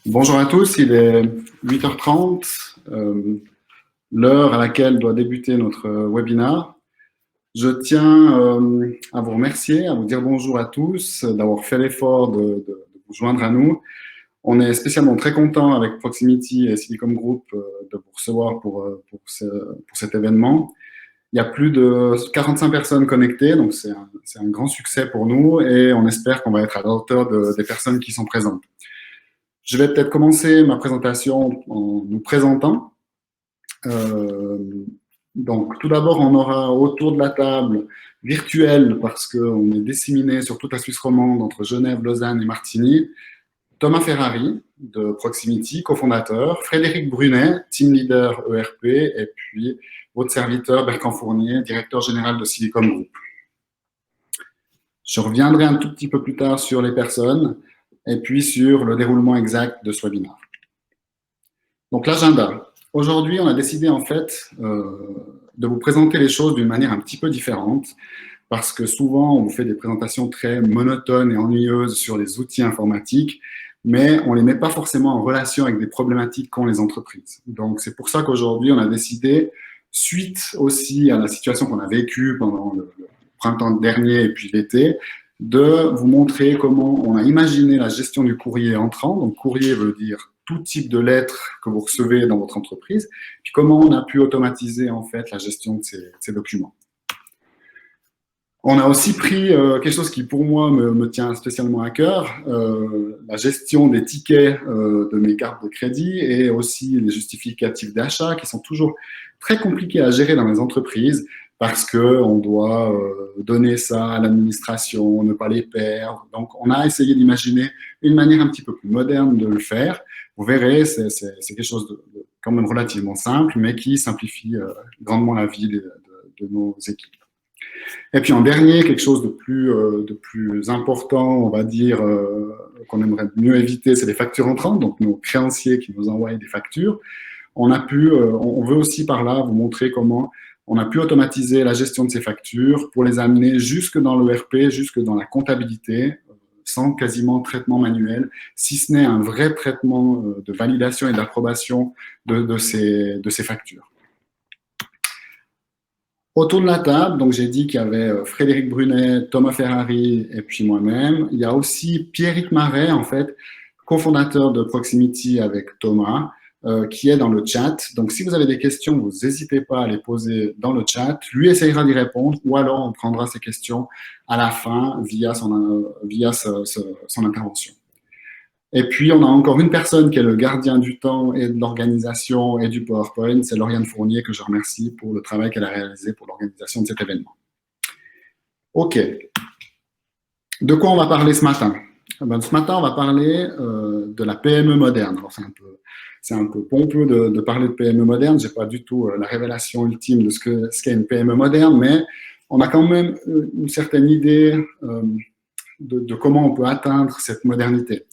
Bonjour à tous, il est 8h30, l'heure à laquelle doit débuter notre webinaire. Je tiens à vous remercier, à vous dire bonjour à tous, d'avoir fait l'effort de vous joindre à nous. On est spécialement très content avec Proximity et Silicon Group de vous recevoir pour cet événement. Il y a plus de 45 personnes connectées, donc c'est un grand succès pour nous et on espère qu'on va être à la hauteur des personnes qui sont présentes. Je vais peut-être commencer ma présentation en nous présentant. Donc, tout d'abord, on aura autour de la table virtuelle, parce qu'on est disséminé sur toute la Suisse romande, entre Genève, Lausanne et Martigny, Thomas Ferrari de Proximity, cofondateur, Frédéric Brunet, team leader ERP, et puis votre serviteur Bertrand Fournier, directeur général de Silicon Group. Je reviendrai un tout petit peu plus tard sur les personnes et puis sur le déroulement exact de ce webinaire. Donc l'agenda. Aujourd'hui, on a décidé en fait de vous présenter les choses d'une manière un petit peu différente, parce que souvent, on vous fait des présentations très monotones et ennuyeuses sur les outils informatiques, mais on ne les met pas forcément en relation avec des problématiques qu'ont les entreprises. Donc c'est pour ça qu'aujourd'hui, on a décidé, suite aussi à la situation qu'on a vécue pendant le printemps dernier et puis l'été, de vous montrer comment on a imaginé la gestion du courrier entrant. Donc courrier veut dire tout type de lettres que vous recevez dans votre entreprise, puis comment on a pu automatiser en fait la gestion de ces documents. On a aussi pris quelque chose qui pour moi me tient spécialement à cœur, la gestion des tickets de mes cartes de crédit et aussi les justificatifs d'achat qui sont toujours très compliqués à gérer dans les entreprises, parce qu'on doit donner ça à l'administration, ne pas les perdre. Donc, on a essayé d'imaginer une manière un petit peu plus moderne de le faire. Vous verrez, c'est quelque chose de quand même relativement simple, mais qui simplifie grandement la vie de nos équipes. Et puis en dernier, quelque chose de plus important, on va dire, qu'on aimerait mieux éviter, c'est les factures entrantes, donc nos créanciers qui nous envoient des factures. On veut aussi par là vous montrer comment on a pu automatiser la gestion de ces factures pour les amener jusque dans l'ERP, jusque dans la comptabilité, sans quasiment traitement manuel, si ce n'est un vrai traitement de validation et d'approbation de ces factures. Autour de la table, donc j'ai dit qu'il y avait Frédéric Brunet, Thomas Ferrari et puis moi-même. Il y a aussi Pierrick Marais, en fait, cofondateur de Proximity avec Thomas, qui est dans le chat. Donc, si vous avez des questions, vous n'hésitez pas à les poser dans le chat. Lui essayera d'y répondre, ou alors on prendra ces questions à la fin via son intervention. Et puis, on a encore une personne qui est le gardien du temps et de l'organisation et du PowerPoint, c'est Lauriane Fournier, que je remercie pour le travail qu'elle a réalisé pour l'organisation de cet événement. OK. De quoi on va parler ce matin? Ce matin, on va parler de la PME moderne. Alors, c'est un peu pompeux de parler de PME moderne. Je n'ai pas du tout la révélation ultime de ce qu'est une PME moderne, mais on a quand même une certaine idée de comment on peut atteindre cette modernité.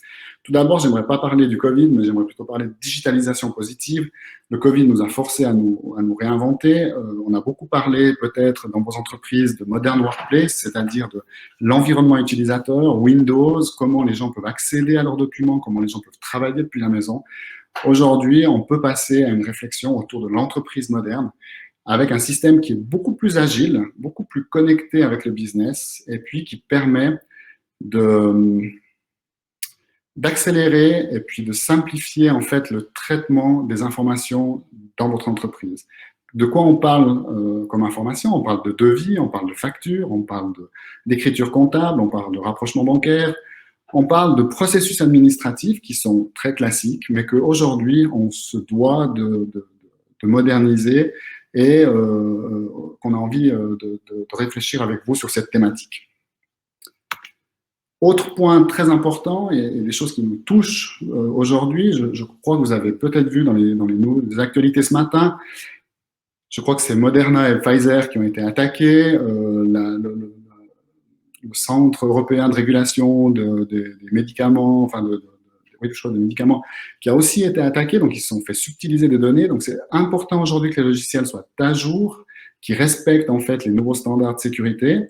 Tout d'abord, je n'aimerais pas parler du Covid, mais j'aimerais plutôt parler de digitalisation positive. Le Covid nous a forcés à nous réinventer. On a beaucoup parlé, peut-être, dans vos entreprises, de modern workplace, c'est-à-dire de l'environnement utilisateur, Windows, comment les gens peuvent accéder à leurs documents, comment les gens peuvent travailler depuis la maison. Aujourd'hui, on peut passer à une réflexion autour de l'entreprise moderne, avec un système qui est beaucoup plus agile, beaucoup plus connecté avec le business, et puis qui permet d'accélérer et puis de simplifier en fait le traitement des informations dans votre entreprise. De quoi on parle comme information? On parle de devis, on parle de factures, on parle d'écriture comptable, on parle de rapprochement bancaire, on parle de processus administratifs qui sont très classiques, mais qu'aujourd'hui on se doit de moderniser et qu'on a envie de réfléchir avec vous sur cette thématique. Autre point très important, et des choses qui nous touchent aujourd'hui, je crois que vous avez peut-être vu dans les actualités ce matin, je crois que c'est Moderna et Pfizer qui ont été attaqués, le Centre européen de régulation des médicaments, enfin des médicaments, qui a aussi été attaqué, donc ils se sont fait subtiliser des données. Donc c'est important aujourd'hui que les logiciels soient à jour, qui respectent en fait les nouveaux standards de sécurité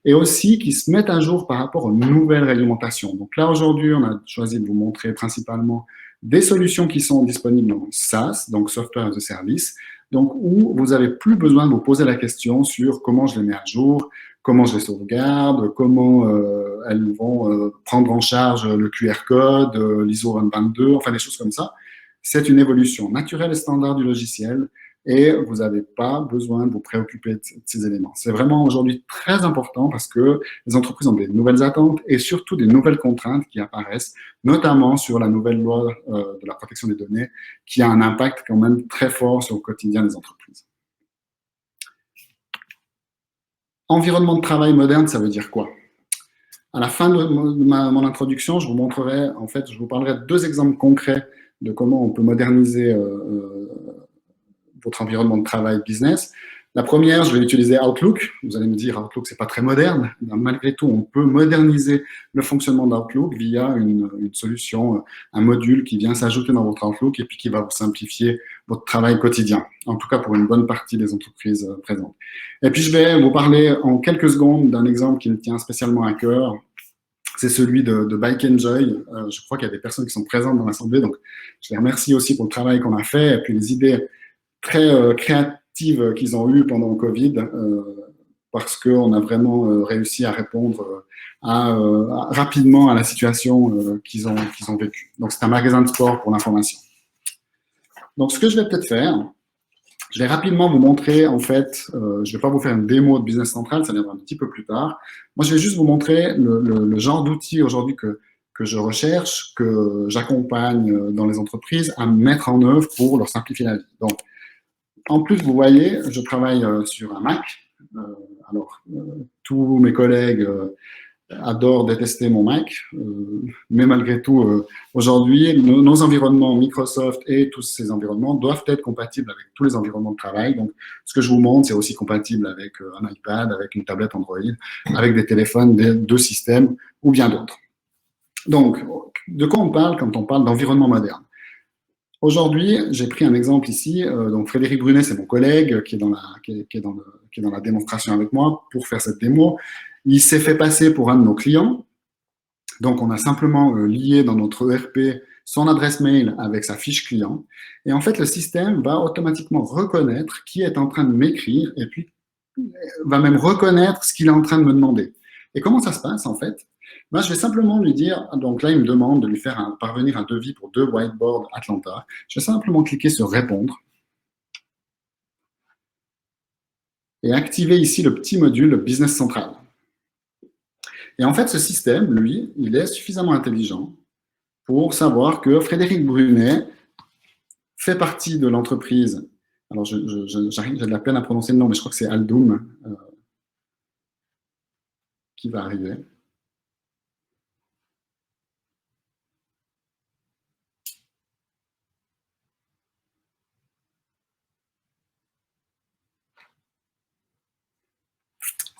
et aussi qui se mettent à jour par rapport aux nouvelles réglementations. Donc là, aujourd'hui, on a choisi de vous montrer principalement des solutions qui sont disponibles en SaaS, donc Software as a Service, donc où vous n'avez plus besoin de vous poser la question sur comment je les mets à jour, comment je les sauvegarde, comment elles vont prendre en charge le QR code, l'ISO 222, enfin des choses comme ça. C'est une évolution naturelle et standard du logiciel et vous n'avez pas besoin de vous préoccuper de ces éléments. C'est vraiment aujourd'hui très important parce que les entreprises ont des nouvelles attentes et surtout des nouvelles contraintes qui apparaissent, notamment sur la nouvelle loi de la protection des données qui a un impact quand même très fort sur le quotidien des entreprises. Environnement de travail moderne, ça veut dire quoi? À la fin de mon introduction, je vous montrerai, en fait, je vous parlerai de 2 exemples concrets de comment on peut moderniser votre environnement de travail business. La première, je vais utiliser Outlook. Vous allez me dire, Outlook, c'est pas très moderne. Mais malgré tout, on peut moderniser le fonctionnement d'Outlook via une solution, un module qui vient s'ajouter dans votre Outlook et puis qui va vous simplifier votre travail quotidien, en tout cas pour une bonne partie des entreprises présentes. Et puis, je vais vous parler en quelques secondes d'un exemple qui me tient spécialement à cœur. C'est celui de Bike Enjoy. Je crois qu'il y a des personnes qui sont présentes dans l'assemblée, donc je les remercie aussi pour le travail qu'on a fait et puis les idées très créatives qu'ils ont eues pendant le Covid, parce qu'on a vraiment réussi à répondre rapidement à la situation qu'ils ont vécue. Donc, c'est un magasin de sport pour l'information. Donc, ce que je vais peut-être faire, je vais rapidement vous montrer, en fait, je ne vais pas vous faire une démo de Business Central, ça viendra un petit peu plus tard. Moi, je vais juste vous montrer le genre d'outils aujourd'hui que je recherche, que j'accompagne dans les entreprises à mettre en œuvre pour leur simplifier la vie. Donc, en plus, vous voyez, je travaille sur un Mac. Tous mes collègues adorent détester mon Mac, mais malgré tout, aujourd'hui, nos environnements Microsoft et tous ces environnements doivent être compatibles avec tous les environnements de travail. Donc, ce que je vous montre, c'est aussi compatible avec un iPad, avec une tablette Android, avec des téléphones de systèmes ou bien d'autres. Donc, de quoi on parle quand on parle d'environnement moderne? Aujourd'hui, j'ai pris un exemple ici. Donc, Frédéric Brunet, c'est mon collègue qui est dans la démonstration avec moi pour faire cette démo. Il s'est fait passer pour un de nos clients. Donc, on a simplement lié dans notre ERP son adresse mail avec sa fiche client. Et en fait, le système va automatiquement reconnaître qui est en train de m'écrire et puis va même reconnaître ce qu'il est en train de me demander. Et comment ça se passe, en fait? Moi, je vais simplement lui dire, donc là, il me demande de lui faire parvenir un devis pour 2 whiteboards Atlanta. Je vais simplement cliquer sur répondre et activer ici le petit module Business Central. Et en fait, ce système, lui, il est suffisamment intelligent pour savoir que Frédéric Brunet fait partie de l'entreprise. Alors, j'ai de la peine à prononcer le nom, mais je crois que c'est Aldoum qui va arriver.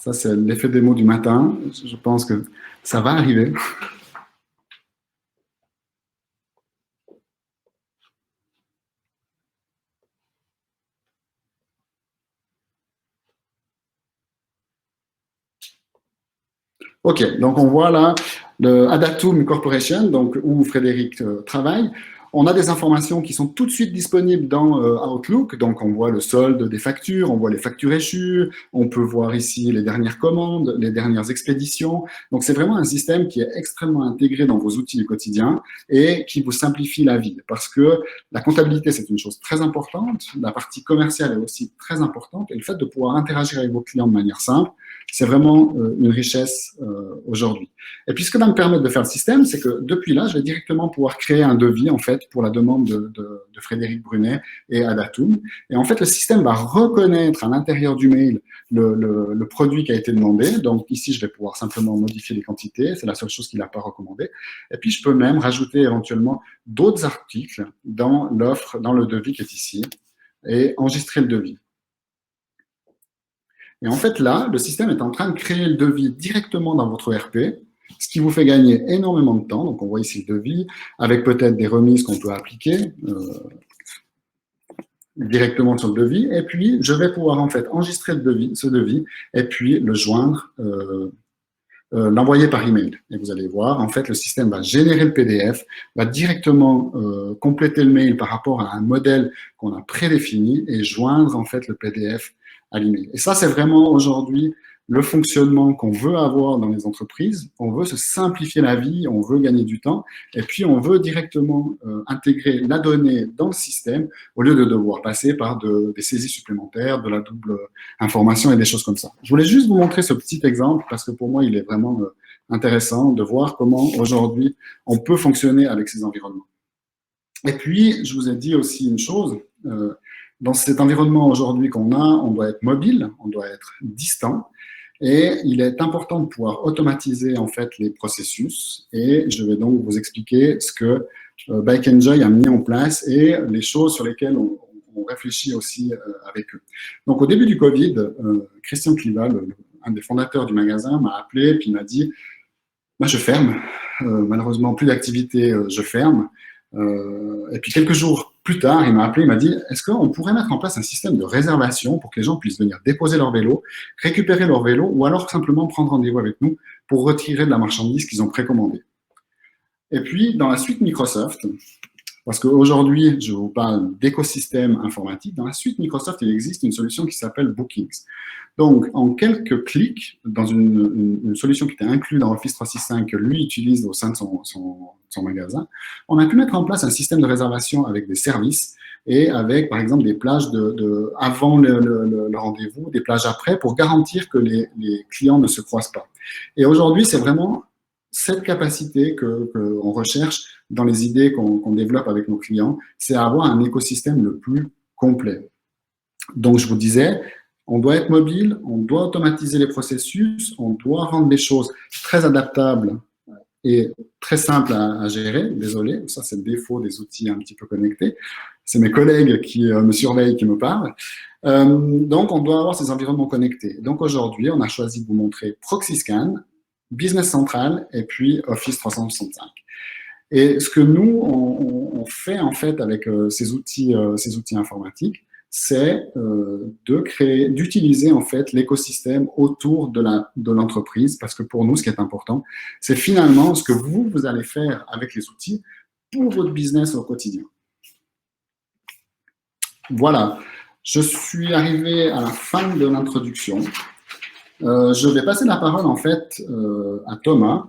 Ça, c'est l'effet démo du matin. Je pense que ça va arriver. OK, donc on voit là le Adatum Corporation, donc où Frédéric travaille. On a des informations qui sont tout de suite disponibles dans Outlook. Donc, on voit le solde des factures, on voit les factures échues, on peut voir ici les dernières commandes, les dernières expéditions. Donc, c'est vraiment un système qui est extrêmement intégré dans vos outils du quotidien et qui vous simplifie la vie. Parce que la comptabilité, c'est une chose très importante. La partie commerciale est aussi très importante. Et le fait de pouvoir interagir avec vos clients de manière simple, c'est vraiment une richesse aujourd'hui. Et puis, ce que va me permettre de faire le système, c'est que depuis là, je vais directement pouvoir créer un devis, en fait, pour la demande de Frédéric Brunet et Adatum. Et en fait, le système va reconnaître à l'intérieur du mail le produit qui a été demandé. Donc, ici, je vais pouvoir simplement modifier les quantités. C'est la seule chose qu'il n'a pas recommandé. Et puis, je peux même rajouter éventuellement d'autres articles dans l'offre, dans le devis qui est ici, et enregistrer le devis. Et en fait, là, le système est en train de créer le devis directement dans votre ERP, ce qui vous fait gagner énormément de temps. Donc, on voit ici le devis, avec peut-être des remises qu'on peut appliquer. directement sur le devis, et puis je vais pouvoir en fait enregistrer ce devis, et puis le joindre, l'envoyer par email. Et vous allez voir, en fait, le système va générer le PDF, va directement compléter le mail par rapport à un modèle qu'on a prédéfini et joindre en fait le PDF à l'email. Et ça, c'est vraiment aujourd'hui le fonctionnement qu'on veut avoir dans les entreprises. On veut se simplifier la vie, on veut gagner du temps, et puis on veut directement intégrer la donnée dans le système au lieu de devoir passer par des saisies supplémentaires, de la double information et des choses comme ça. Je voulais juste vous montrer ce petit exemple parce que pour moi, il est vraiment intéressant de voir comment aujourd'hui on peut fonctionner avec ces environnements. Et puis, je vous ai dit aussi une chose, dans cet environnement aujourd'hui qu'on a, on doit être mobile, on doit être distant, et il est important de pouvoir automatiser en fait les processus. Et je vais donc vous expliquer ce que Bike Enjoy a mis en place et les choses sur lesquelles on réfléchit aussi avec eux. Donc au début du Covid, Christian Clival, un des fondateurs du magasin, m'a appelé puis m'a dit moi je ferme, malheureusement plus d'activité, je ferme. Et puis quelques jours plus tard, il m'a appelé, il m'a dit est-ce qu'on pourrait mettre en place un système de réservation pour que les gens puissent venir déposer leur vélo, récupérer leur vélo ou alors simplement prendre rendez-vous avec nous pour retirer de la marchandise qu'ils ont précommandée. Et puis dans la suite Microsoft, parce qu'aujourd'hui, je vous parle d'écosystème informatique. Dans la suite Microsoft, il existe une solution qui s'appelle Bookings. Donc, en quelques clics, dans une solution qui était inclue dans Office 365 que lui utilise au sein de son magasin, on a pu mettre en place un système de réservation avec des services et avec, par exemple, des plages avant le rendez-vous, des plages après, pour garantir que les clients ne se croisent pas. Et aujourd'hui, c'est vraiment cette capacité qu'on recherche dans les idées qu'on développe avec nos clients, c'est avoir un écosystème le plus complet. Donc, je vous disais, on doit être mobile, on doit automatiser les processus, on doit rendre les choses très adaptables et très simples à gérer. Désolé, ça c'est le défaut des outils un petit peu connectés. C'est mes collègues qui me surveillent, qui me parlent. Donc, on doit avoir ces environnements connectés. Donc, aujourd'hui, on a choisi de vous montrer ProxyScan, Business Central et puis Office 365. Et ce que nous, on fait en fait avec ces outils informatiques, c'est d'utiliser en fait l'écosystème autour de l'entreprise, parce que pour nous, ce qui est important, c'est finalement ce que vous allez faire avec les outils pour votre business au quotidien. Voilà, je suis arrivé à la fin de l'introduction. Je vais passer la parole en fait à Thomas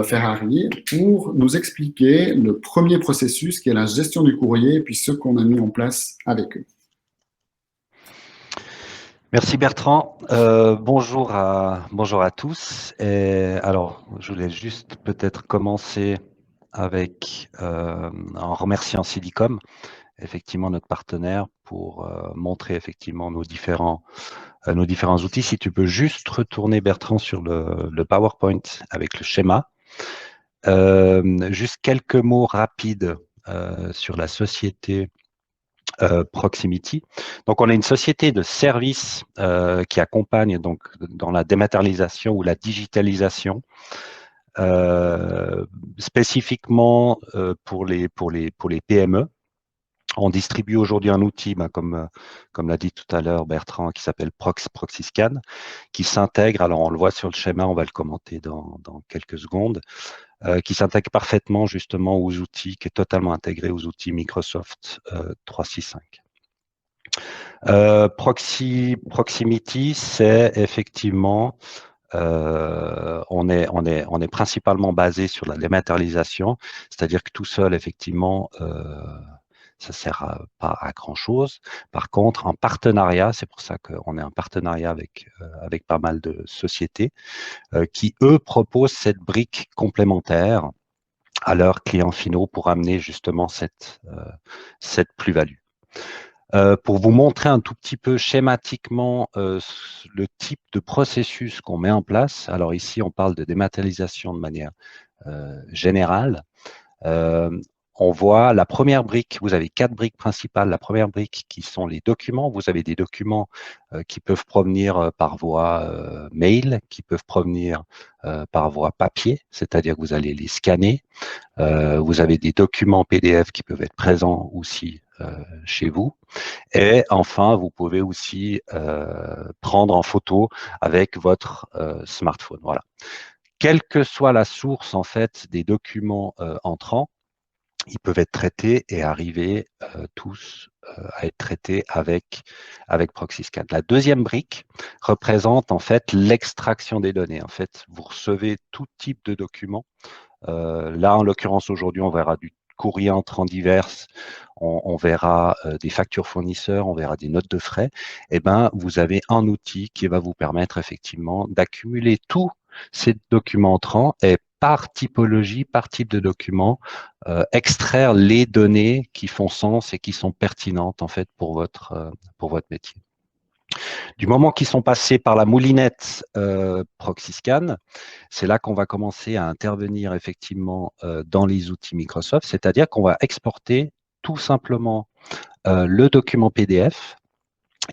Ferrari pour nous expliquer le premier processus qui est la gestion du courrier et puis ce qu'on a mis en place avec eux. Merci Bertrand. Bonjour à tous. Alors, je voulais juste peut-être commencer avec en remerciant Silicom, effectivement notre partenaire, pour montrer effectivement nos différents outils. Si tu peux juste retourner Bertrand sur le PowerPoint avec le schéma. Juste quelques mots rapides sur la société Proximity. Donc, on a une société de services qui accompagne donc dans la dématérialisation ou la digitalisation, spécifiquement pour les PME. On distribue aujourd'hui un outil, comme l'a dit tout à l'heure Bertrand, qui s'appelle ProxyScan, qui s'intègre, alors on le voit sur le schéma, on va le commenter dans quelques secondes, qui s'intègre parfaitement justement aux outils, qui est totalement intégré aux outils Microsoft 365. Proximity, c'est effectivement, on est principalement basé sur la dématérialisation, c'est-à-dire que tout seul, effectivement, ça ne sert pas à grand-chose. Par contre, en partenariat, c'est pour ça qu'on est en partenariat avec pas mal de sociétés qui, eux, proposent cette brique complémentaire à leurs clients finaux pour amener justement cette plus-value. Pour vous montrer un tout petit peu schématiquement le type de processus qu'on met en place, alors ici, on parle de dématérialisation de manière générale. On voit la première brique, vous avez 4 briques principales. La première brique qui sont les documents. Vous avez des documents qui peuvent provenir par voie mail, qui peuvent provenir par voie papier, c'est-à-dire que vous allez les scanner. Vous avez des documents PDF qui peuvent être présents aussi chez vous. Et enfin, vous pouvez aussi prendre en photo avec votre smartphone. Voilà. Quelle que soit la source en fait des documents entrants, ils peuvent être traités et arriver tous à être traités avec ProxyScan. La deuxième brique représente en fait l'extraction des données. En fait, vous recevez tout type de documents. Là, en l'occurrence, aujourd'hui, on verra du courrier entrant divers, on verra des factures fournisseurs, on verra des notes de frais. Eh ben, vous avez un outil qui va vous permettre effectivement d'accumuler tous ces documents entrants et par typologie, par type de document, extraire les données qui font sens et qui sont pertinentes en fait pour votre métier. Du moment qu'ils sont passés par la moulinette ProxyScan, c'est là qu'on va commencer à intervenir effectivement dans les outils Microsoft, c'est-à-dire qu'on va exporter tout simplement le document PDF,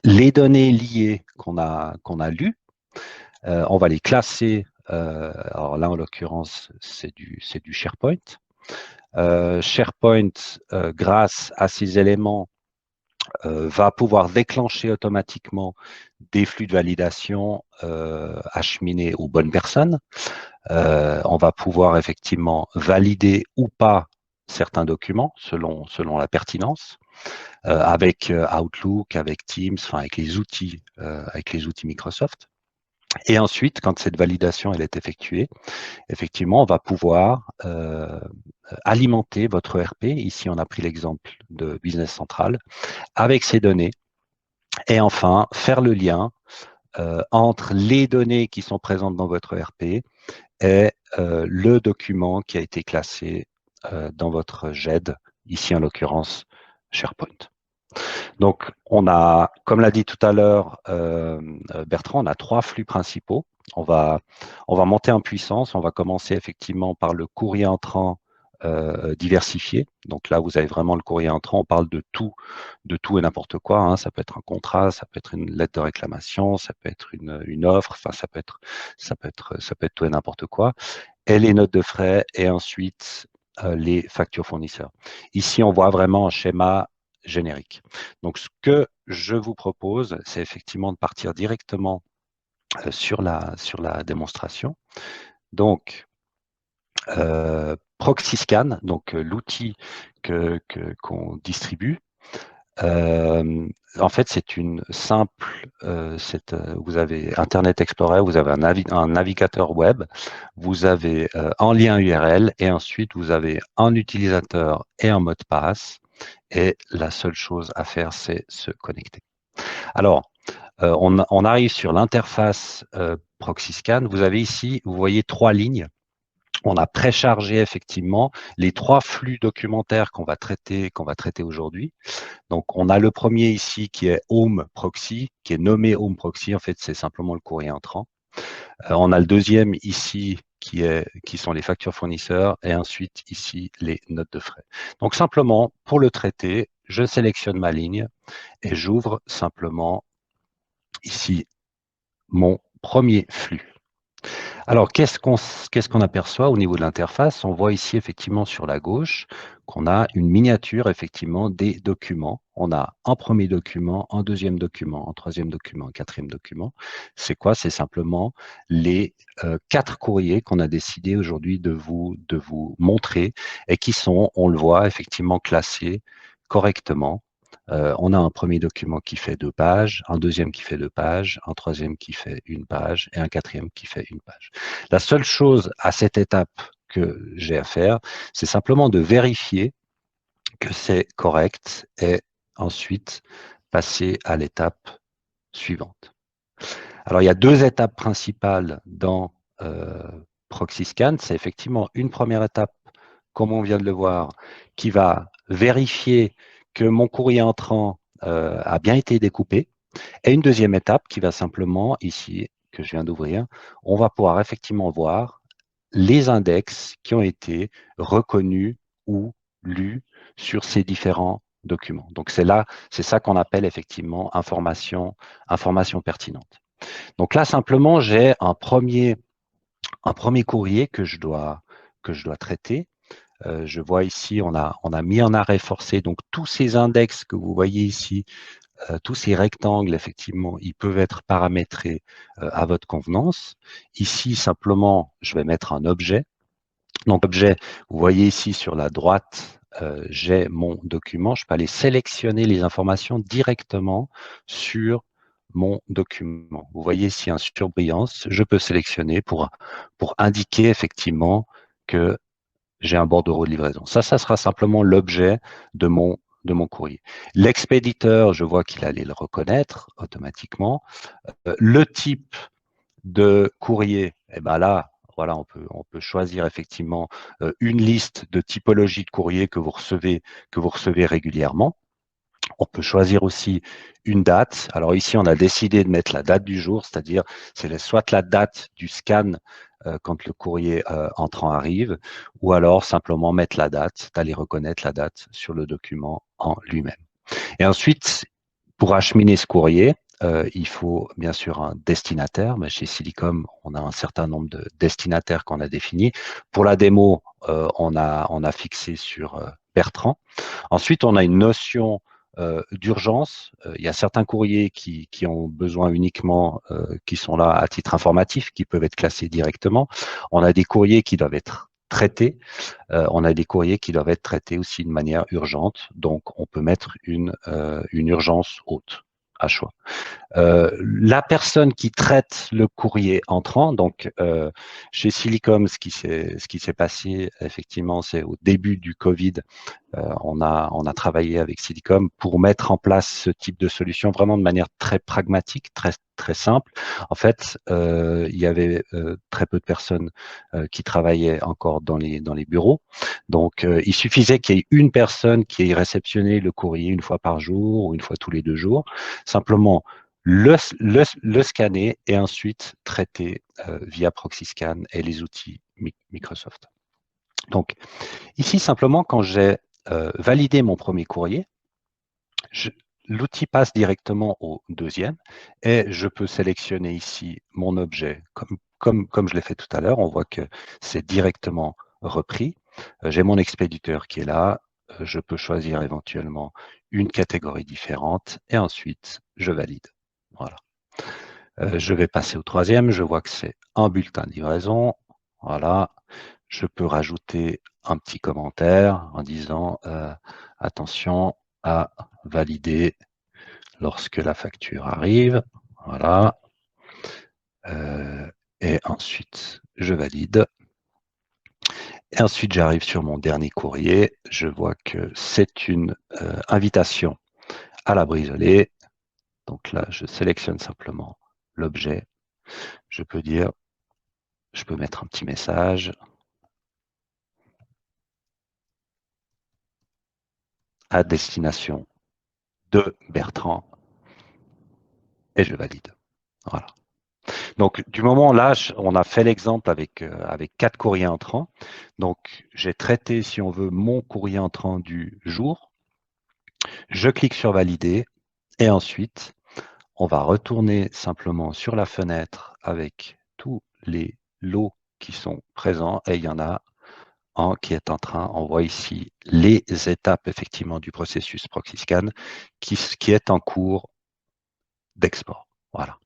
les données liées qu'on a lues, on va les classer. Alors là, en l'occurrence, c'est du SharePoint. SharePoint, grâce à ces éléments, va pouvoir déclencher automatiquement des flux de validation acheminés aux bonnes personnes. On va pouvoir effectivement valider ou pas certains documents selon la pertinence, avec Outlook, avec Teams, enfin avec les outils Microsoft. Et ensuite, quand cette validation elle est effectuée, effectivement, on va pouvoir alimenter votre ERP. Ici, on a pris l'exemple de Business Central avec ces données. Et enfin, faire le lien entre les données qui sont présentes dans votre ERP et le document qui a été classé dans votre GED, ici en l'occurrence SharePoint. Donc, on a, comme l'a dit tout à l'heure Bertrand, on a 3 flux principaux. On va monter en puissance. On va commencer effectivement par le courrier entrant diversifié. Donc là, vous avez vraiment le courrier entrant. On parle de tout et n'importe quoi. Hein. Ça peut être un contrat, ça peut être une lettre de réclamation, ça peut être une offre. Enfin, ça peut être tout et n'importe quoi. Et les notes de frais et ensuite les factures fournisseurs. Ici, on voit vraiment un schéma générique. Donc, ce que je vous propose, c'est effectivement de partir directement sur la démonstration. Donc, ProxyScan, donc l'outil qu'on distribue, en fait, c'est une simple, vous avez Internet Explorer, vous avez un navigateur web, vous avez un lien URL et ensuite vous avez un utilisateur et un mot de passe. Et la seule chose à faire, c'est se connecter. Alors, on arrive sur l'interface ProxyScan. Vous avez ici, vous voyez 3 lignes. On a préchargé effectivement les 3 flux documentaires qu'on va traiter aujourd'hui. Donc, on a le premier ici qui est Home Proxy, qui est nommé Home Proxy. En fait, c'est simplement le courrier entrant. On a le deuxième ici qui sont les factures fournisseurs et ensuite ici les notes de frais. Donc, simplement, pour le traiter, je sélectionne ma ligne et j'ouvre simplement ici mon premier flux. Alors, qu'est-ce qu'on aperçoit au niveau de l'interface? On voit ici effectivement sur la gauche qu'on a une miniature effectivement des documents. On a un premier document, un deuxième document, un troisième document, un quatrième document. C'est quoi? C'est simplement les 4 courriers qu'on a décidé aujourd'hui de vous montrer et qui sont, on le voit, effectivement classés correctement. On a un premier document qui fait 2 pages, un deuxième qui fait 2 pages, un troisième qui fait 1 page et un quatrième qui fait 1 page. La seule chose à cette étape que j'ai à faire, c'est simplement de vérifier que c'est correct et ensuite passer à l'étape suivante. Alors, il y a 2 étapes principales dans ProxyScan. C'est effectivement une première étape, comme on vient de le voir, qui va vérifier que mon courrier entrant a bien été découpé. Et une deuxième étape qui va simplement, ici, que je viens d'ouvrir, on va pouvoir effectivement voir les index qui ont été reconnus ou lus sur ces différents documents. Donc, c'est ça qu'on appelle effectivement information pertinente. Donc là, simplement, j'ai un premier courrier que je dois traiter. je vois ici, on a mis en arrêt forcé. Donc, tous ces index que vous voyez ici, tous ces rectangles, effectivement, ils peuvent être paramétrés à votre convenance. Ici, simplement, je vais mettre un objet. Donc, objet, vous voyez ici sur la droite, j'ai mon document. Je peux aller sélectionner les informations directement sur mon document. Vous voyez ici un surbrillance. Je peux sélectionner pour indiquer effectivement que j'ai un bordereau de livraison. Ça sera simplement l'objet de mon courrier. L'expéditeur, je vois qu'il allait le reconnaître automatiquement. Le type de courrier, eh ben là, voilà, on peut choisir effectivement une liste de typologies de courrier que vous recevez régulièrement. On peut choisir aussi une date. Alors ici, on a décidé de mettre la date du jour, c'est-à-dire c'est soit la date du scan quand le courrier entrant arrive, ou alors simplement mettre la date, d'aller reconnaître la date sur le document en lui-même. Et ensuite, pour acheminer ce courrier, il faut bien sûr un destinataire. Mais chez Silicom, on a un certain nombre de destinataires qu'on a définis. Pour la démo, on a fixé sur Bertrand. Ensuite, on a une notion d'urgence. Il y a certains courriers qui ont besoin uniquement, qui sont là à titre informatif, qui peuvent être classés directement. On a des courriers qui doivent être traités. On a des courriers qui doivent être traités aussi de manière urgente. Donc, on peut mettre une urgence haute à choix. La personne qui traite le courrier entrant, donc chez Silicom, ce qui s'est passé effectivement, c'est au début du Covid, on a travaillé avec Silicom pour mettre en place ce type de solution vraiment de manière très pragmatique, très simple. En fait, il y avait très peu de personnes qui travaillaient encore dans les bureaux. Donc, il suffisait qu'il y ait une personne qui ait réceptionné le courrier une fois par jour ou une fois tous les 2 jours. Simplement, le scanner et ensuite traiter via ProxyScan et les outils Microsoft. Donc, ici, simplement, quand j'ai validé mon premier courrier, l'outil passe directement au deuxième et je peux sélectionner ici mon objet comme je l'ai fait tout à l'heure. On voit que c'est directement repris. J'ai mon expéditeur qui est là. Je peux choisir éventuellement une catégorie différente et ensuite je valide. Voilà. Je vais passer au troisième. Je vois que c'est un bulletin de livraison. Voilà. Je peux rajouter un petit commentaire en disant attention à valider lorsque la facture arrive. Voilà. Et ensuite, je valide. Et ensuite, j'arrive sur mon dernier courrier. Je vois que c'est une invitation à la brisolée. Donc là, je sélectionne simplement l'objet. Je peux dire, je peux mettre un petit message. À destination de Bertrand et je valide. Voilà. Donc, du moment là, on a fait l'exemple avec 4 courriers entrants. Donc, j'ai traité, si on veut, mon courrier entrant du jour. Je clique sur valider et ensuite, on va retourner simplement sur la fenêtre avec tous les lots qui sont présents et il y en a un qui est en train, on voit ici les étapes effectivement du processus ProxyScan qui est en cours d'export. Voilà.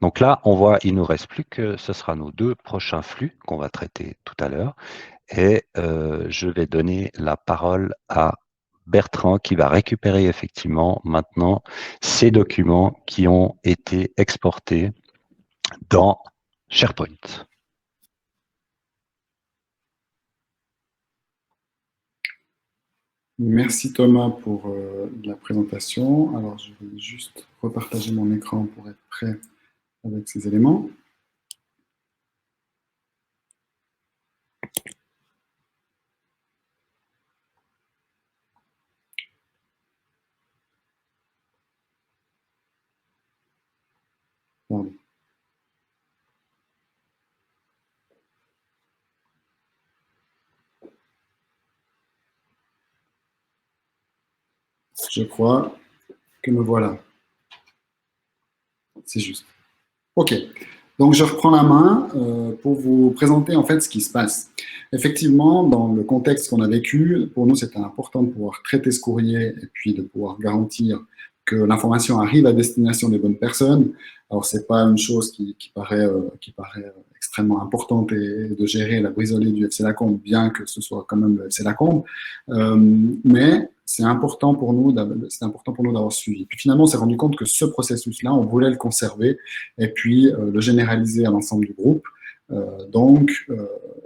Donc là, on voit, il ne nous reste plus que ce sera nos 2 prochains flux qu'on va traiter tout à l'heure. Et je vais donner la parole à Bertrand qui va récupérer effectivement maintenant ces documents qui ont été exportés dans SharePoint. Merci Thomas pour la présentation. Alors, je vais juste repartager mon écran pour être prêt avec ces éléments. Pardon. Je crois que me voilà. C'est juste. OK. Donc, je reprends la main pour vous présenter en fait ce qui se passe. Effectivement, dans le contexte qu'on a vécu, pour nous, c'était important de pouvoir traiter ce courrier et puis de pouvoir garantir que l'information arrive à destination des bonnes personnes. Alors, c'est pas une chose qui paraît extrêmement importante et de gérer la brisolée du FC Lacombe, bien que ce soit quand même le FC Lacombe. Mais c'est important pour nous d'avoir suivi. Puis finalement, on s'est rendu compte que ce processus-là, on voulait le conserver et puis le généraliser à l'ensemble du groupe.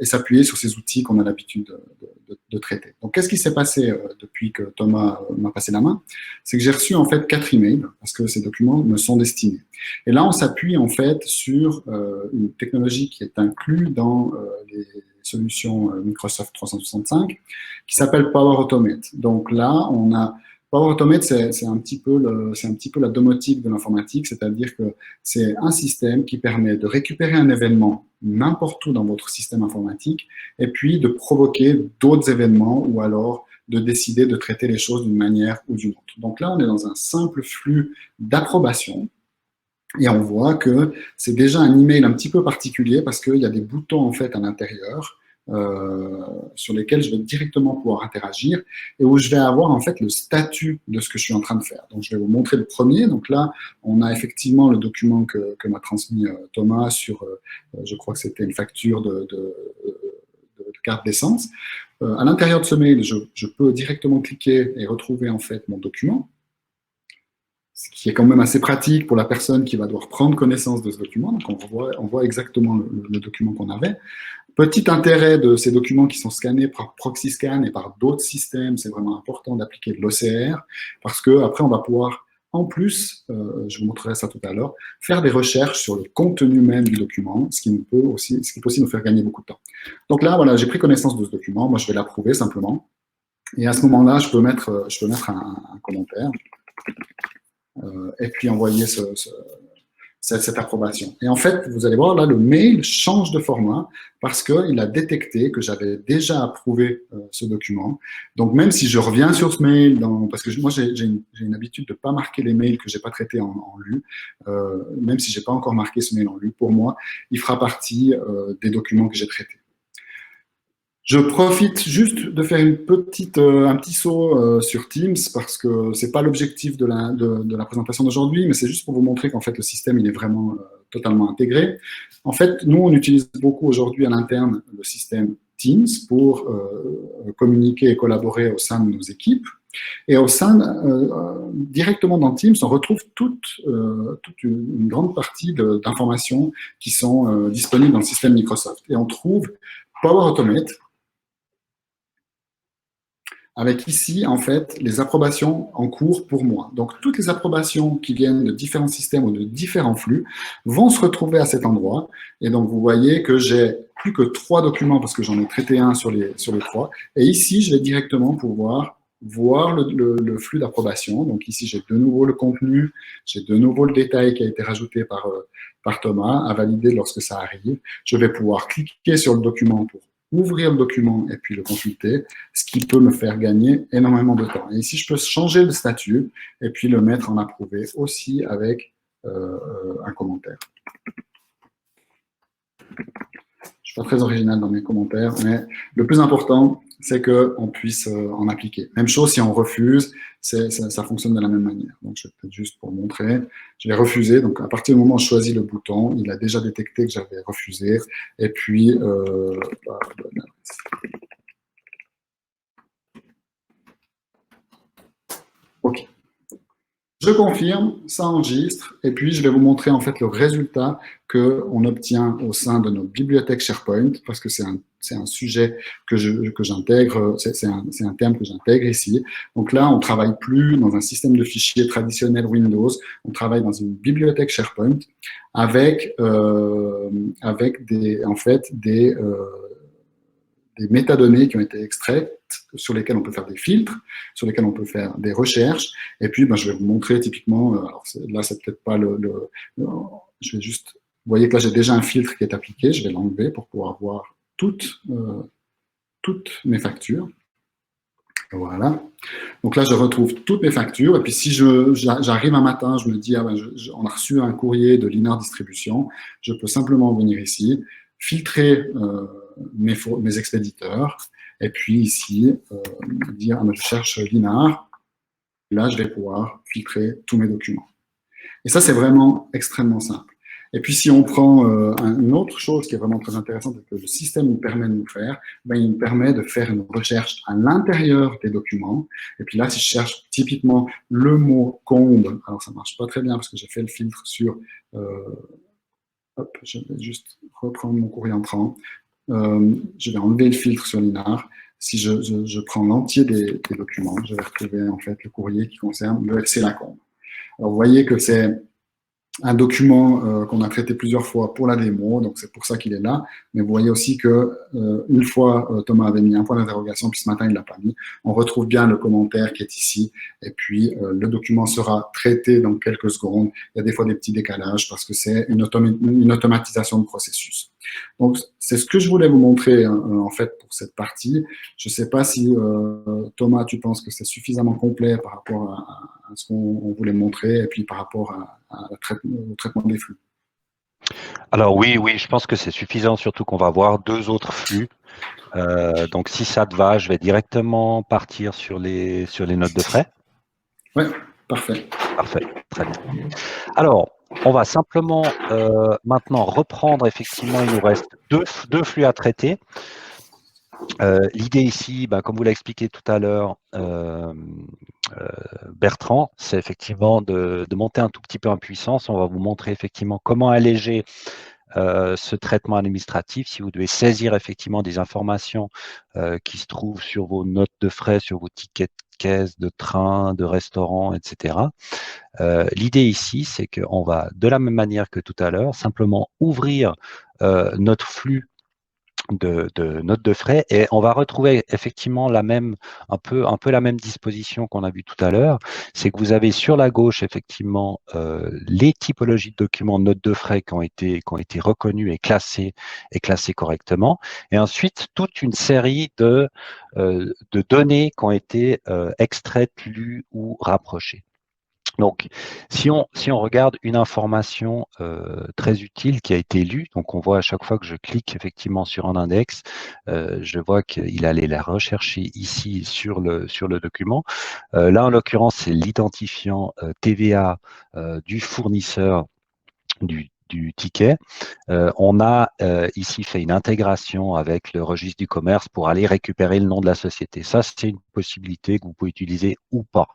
Et s'appuyer sur ces outils qu'on a l'habitude de traiter. Donc, qu'est-ce qui s'est passé depuis que Thomas m'a passé la main? C'est que j'ai reçu en fait 4 emails parce que ces documents me sont destinés. Et là, on s'appuie en fait sur une technologie qui est inclue dans les solutions Microsoft 365 qui s'appelle Power Automate. Donc là, on a Power Automate, c'est un petit peu la domotique de l'informatique, c'est-à-dire que c'est un système qui permet de récupérer un événement n'importe où dans votre système informatique et puis de provoquer d'autres événements ou alors de décider de traiter les choses d'une manière ou d'une autre. Donc là, on est dans un simple flux d'approbation et on voit que c'est déjà un email un petit peu particulier parce qu'il y a des boutons en fait à l'intérieur sur lesquels je vais directement pouvoir interagir et où je vais avoir en fait le statut de ce que je suis en train de faire. Donc je vais vous montrer le premier. Donc là, on a effectivement le document que m'a transmis Thomas sur, je crois que c'était une facture de carte d'essence. À l'intérieur de ce mail, je peux directement cliquer et retrouver en fait mon document, ce qui est quand même assez pratique pour la personne qui va devoir prendre connaissance de ce document. Donc on voit exactement le document qu'on avait. Petit intérêt de ces documents qui sont scannés par ProxyScan et par d'autres systèmes, c'est vraiment important d'appliquer de l'OCR parce que après on va pouvoir, en plus, je vous montrerai ça tout à l'heure, faire des recherches sur le contenu même du document, ce qui peut aussi nous faire gagner beaucoup de temps. Donc là, voilà, j'ai pris connaissance de ce document. Moi, je vais l'approuver simplement. Et à ce moment-là, je peux mettre un commentaire et puis envoyer cette approbation. Et en fait, vous allez voir, là, le mail change de format parce qu'il a détecté que j'avais déjà approuvé ce document. Donc, même si je reviens sur ce mail, parce que moi, j'ai une habitude de ne pas marquer les mails que je n'ai pas traités en lu, même si je n'ai pas encore marqué ce mail en lu, pour moi, il fera partie des documents que j'ai traités. Je profite juste de faire un petit saut sur Teams parce que c'est pas l'objectif de la présentation d'aujourd'hui, mais c'est juste pour vous montrer qu'en fait le système il est vraiment totalement intégré. En fait, nous on utilise beaucoup aujourd'hui à l'interne le système Teams pour communiquer et collaborer au sein de nos équipes. Et au sein, directement dans Teams, on retrouve toute une grande partie d'informations qui sont disponibles dans le système Microsoft. Et on trouve Power Automate, avec ici, en fait, les approbations en cours pour moi. Donc, toutes les approbations qui viennent de différents systèmes ou de différents flux vont se retrouver à cet endroit. Et donc, vous voyez que j'ai plus que 3 documents parce que j'en ai traité un sur les 3. Et ici, je vais directement pouvoir voir le flux d'approbation. Donc, ici, j'ai de nouveau le contenu, j'ai de nouveau le détail qui a été rajouté par Thomas à valider lorsque ça arrive. Je vais pouvoir cliquer sur le document pour ouvrir le document et puis le consulter, ce qui peut me faire gagner énormément de temps. Et ici, je peux changer le statut et puis le mettre en approuvé aussi avec un commentaire. Je suis pas très original dans mes commentaires, mais le plus important, c'est qu'on puisse en appliquer. Même chose si on refuse, ça fonctionne de la même manière. Donc, je vais peut-être juste pour montrer, je vais refuser. Donc, à partir du moment où je choisis le bouton, il a déjà détecté que j'avais refusé. Et puis, OK. Je confirme, ça enregistre, et puis je vais vous montrer en fait le résultat qu'on obtient au sein de nos bibliothèques SharePoint, parce que c'est un sujet que j'intègre, c'est un terme que j'intègre ici. Donc là, on ne travaille plus dans un système de fichiers traditionnel Windows, on travaille dans une bibliothèque SharePoint avec des métadonnées qui ont été extraites, sur lesquelles on peut faire des filtres, sur lesquelles on peut faire des recherches. Et puis, je vais vous montrer typiquement, alors là, c'est peut-être pas je vais juste, vous voyez que là, j'ai déjà un filtre qui est appliqué, je vais l'enlever pour pouvoir voir toutes mes factures. Voilà. Donc là, je retrouve toutes mes factures. Et puis, si j'arrive un matin, je me dis, ah ben, on a reçu un courrier de l'INAR Distribution, je peux simplement venir ici, filtrer mes expéditeurs, et puis ici, dire, ah ben, je cherche l'INAR. Là, je vais pouvoir filtrer tous mes documents. Et ça, c'est vraiment extrêmement simple. Et puis, si on prend une autre chose qui est vraiment très intéressante et que le système nous permet de nous faire, ben, il nous permet de faire une recherche à l'intérieur des documents. Et puis là, si je cherche typiquement le mot combe, alors ça ne marche pas très bien parce que j'ai fait le filtre sur... hop, je vais juste reprendre mon courrier entrant. Je vais enlever le filtre sur l'INAR. Si je prends l'entier des documents, je vais retrouver en fait le courrier qui concerne le FC Lacombe. Alors, vous voyez que c'est un document qu'on a traité plusieurs fois pour la démo, donc c'est pour ça qu'il est là. Mais vous voyez aussi que une fois Thomas avait mis un point d'interrogation, puis ce matin il l'a pas mis. On retrouve bien le commentaire qui est ici, et puis le document sera traité dans quelques secondes. Il y a des fois des petits décalages parce que c'est une automatisation de processus. Donc c'est ce que je voulais vous montrer en fait pour cette partie. Je ne sais pas si Thomas, tu penses que c'est suffisamment complet par rapport à ce qu'on voulait montrer, et puis par rapport au traitement des flux. Alors oui, je pense que c'est suffisant, surtout qu'on va voir deux autres flux. Donc si ça te va, je vais directement partir sur les notes de frais. Oui, parfait. Parfait, très bien. Alors, on va simplement maintenant reprendre, effectivement, il nous reste deux flux à traiter. L'idée ici, comme vous l'avez expliqué tout à l'heure, Bertrand, c'est effectivement de monter un tout petit peu en puissance. On va vous montrer effectivement comment alléger ce traitement administratif, si vous devez saisir effectivement des informations qui se trouvent sur vos notes de frais, sur vos tickets de caisse, de train, de restaurant, etc. L'idée ici, c'est qu'on va, de la même manière que tout à l'heure, simplement ouvrir notre flux de notes de frais et on va retrouver effectivement un peu la même disposition qu'on a vu tout à l'heure. C'est que vous avez sur la gauche effectivement les typologies de documents notes de frais qui ont été reconnus et classés correctement, et ensuite toute une série de données qui ont été extraites, lues ou rapprochées. Donc, si on regarde une information très utile qui a été lue, donc on voit à chaque fois que je clique effectivement sur un index, je vois qu'il allait la rechercher ici sur le document. Là, en l'occurrence, c'est l'identifiant TVA du fournisseur du ticket. On a ici fait une intégration avec le registre du commerce pour aller récupérer le nom de la société. Ça, c'est une possibilité que vous pouvez utiliser ou pas.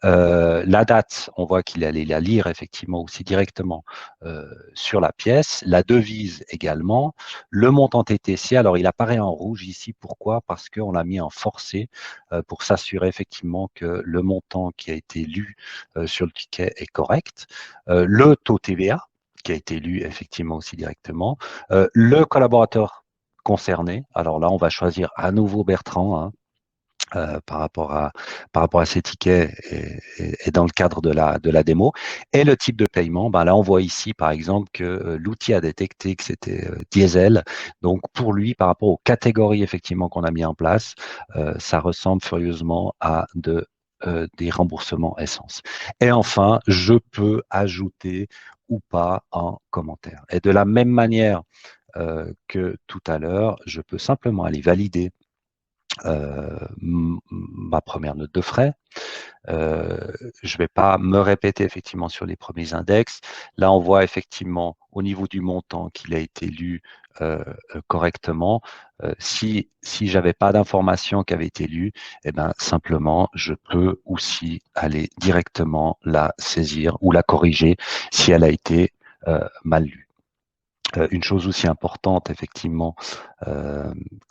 La date, on voit qu'il allait la lire effectivement aussi directement sur la pièce. La devise également. Le montant TTC, alors il apparaît en rouge ici. Pourquoi? Parce qu'on l'a mis en forcé pour s'assurer effectivement que le montant qui a été lu sur le ticket est correct. Le taux TVA, qui a été lu effectivement aussi directement. Le collaborateur concerné, alors là, on va choisir à nouveau Bertrand, hein, par rapport à ces tickets et dans le cadre de la démo. Et le type de paiement, là, on voit ici, par exemple, que l'outil a détecté que c'était diesel. Donc, pour lui, par rapport aux catégories, effectivement, qu'on a mis en place, ça ressemble furieusement à des remboursements essence. Et enfin, je peux ajouter ou pas un commentaire. Et de la même manière que tout à l'heure, je peux simplement aller valider ma première note de frais. Je ne vais pas me répéter effectivement sur les premiers index. Là, on voit effectivement au niveau du montant qu'il a été lu correctement. Si j'avais pas d'information qui avait été lue, simplement, je peux aussi aller directement la saisir ou la corriger si elle a été mal lue. Une chose aussi importante, effectivement,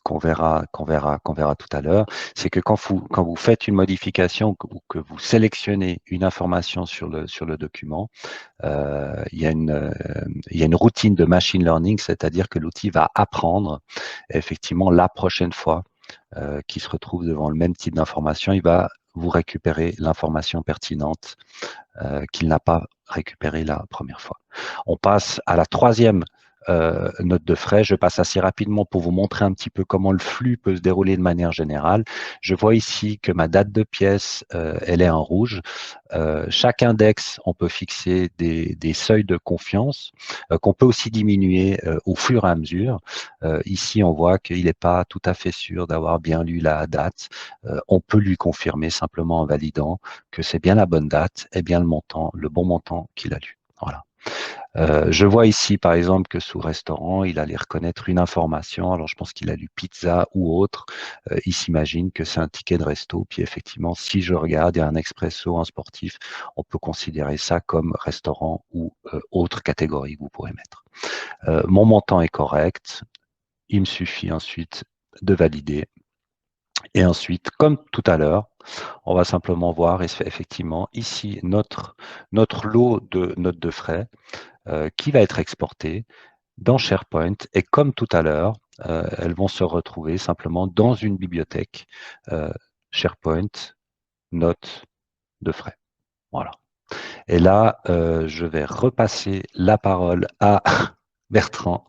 qu'on verra tout à l'heure, c'est que quand vous faites une modification ou que vous sélectionnez une information sur le document, il y a une routine de machine learning, c'est-à-dire que l'outil va apprendre effectivement la prochaine fois qu'il se retrouve devant le même type d'information, il va vous récupérer l'information pertinente qu'il n'a pas récupérée la première fois. On passe à la troisième note de frais. Je passe assez rapidement pour vous montrer un petit peu comment le flux peut se dérouler de manière générale. Je vois ici que ma date de pièce, elle est en rouge. Chaque index, on peut fixer des seuils de confiance qu'on peut aussi diminuer au fur et à mesure. Ici, on voit qu'il n'est pas tout à fait sûr d'avoir bien lu la date. On peut lui confirmer simplement en validant que c'est bien la bonne date et bien le bon montant qu'il a lu. Voilà. Je vois ici, par exemple, que sous restaurant, il allait reconnaître une information. Alors, je pense qu'il a lu pizza ou autre. Il s'imagine que c'est un ticket de resto. Puis, effectivement, si je regarde, il y a un expresso, un sportif, on peut considérer ça comme restaurant ou autre catégorie que vous pourrez mettre. Mon montant est correct. Il me suffit ensuite de valider. Et ensuite, comme tout à l'heure, on va simplement voir effectivement ici notre lot de notes de frais qui va être exporté dans SharePoint. Et comme tout à l'heure, elles vont se retrouver simplement dans une bibliothèque SharePoint notes de frais. Voilà. Et là, je vais repasser la parole à Bertrand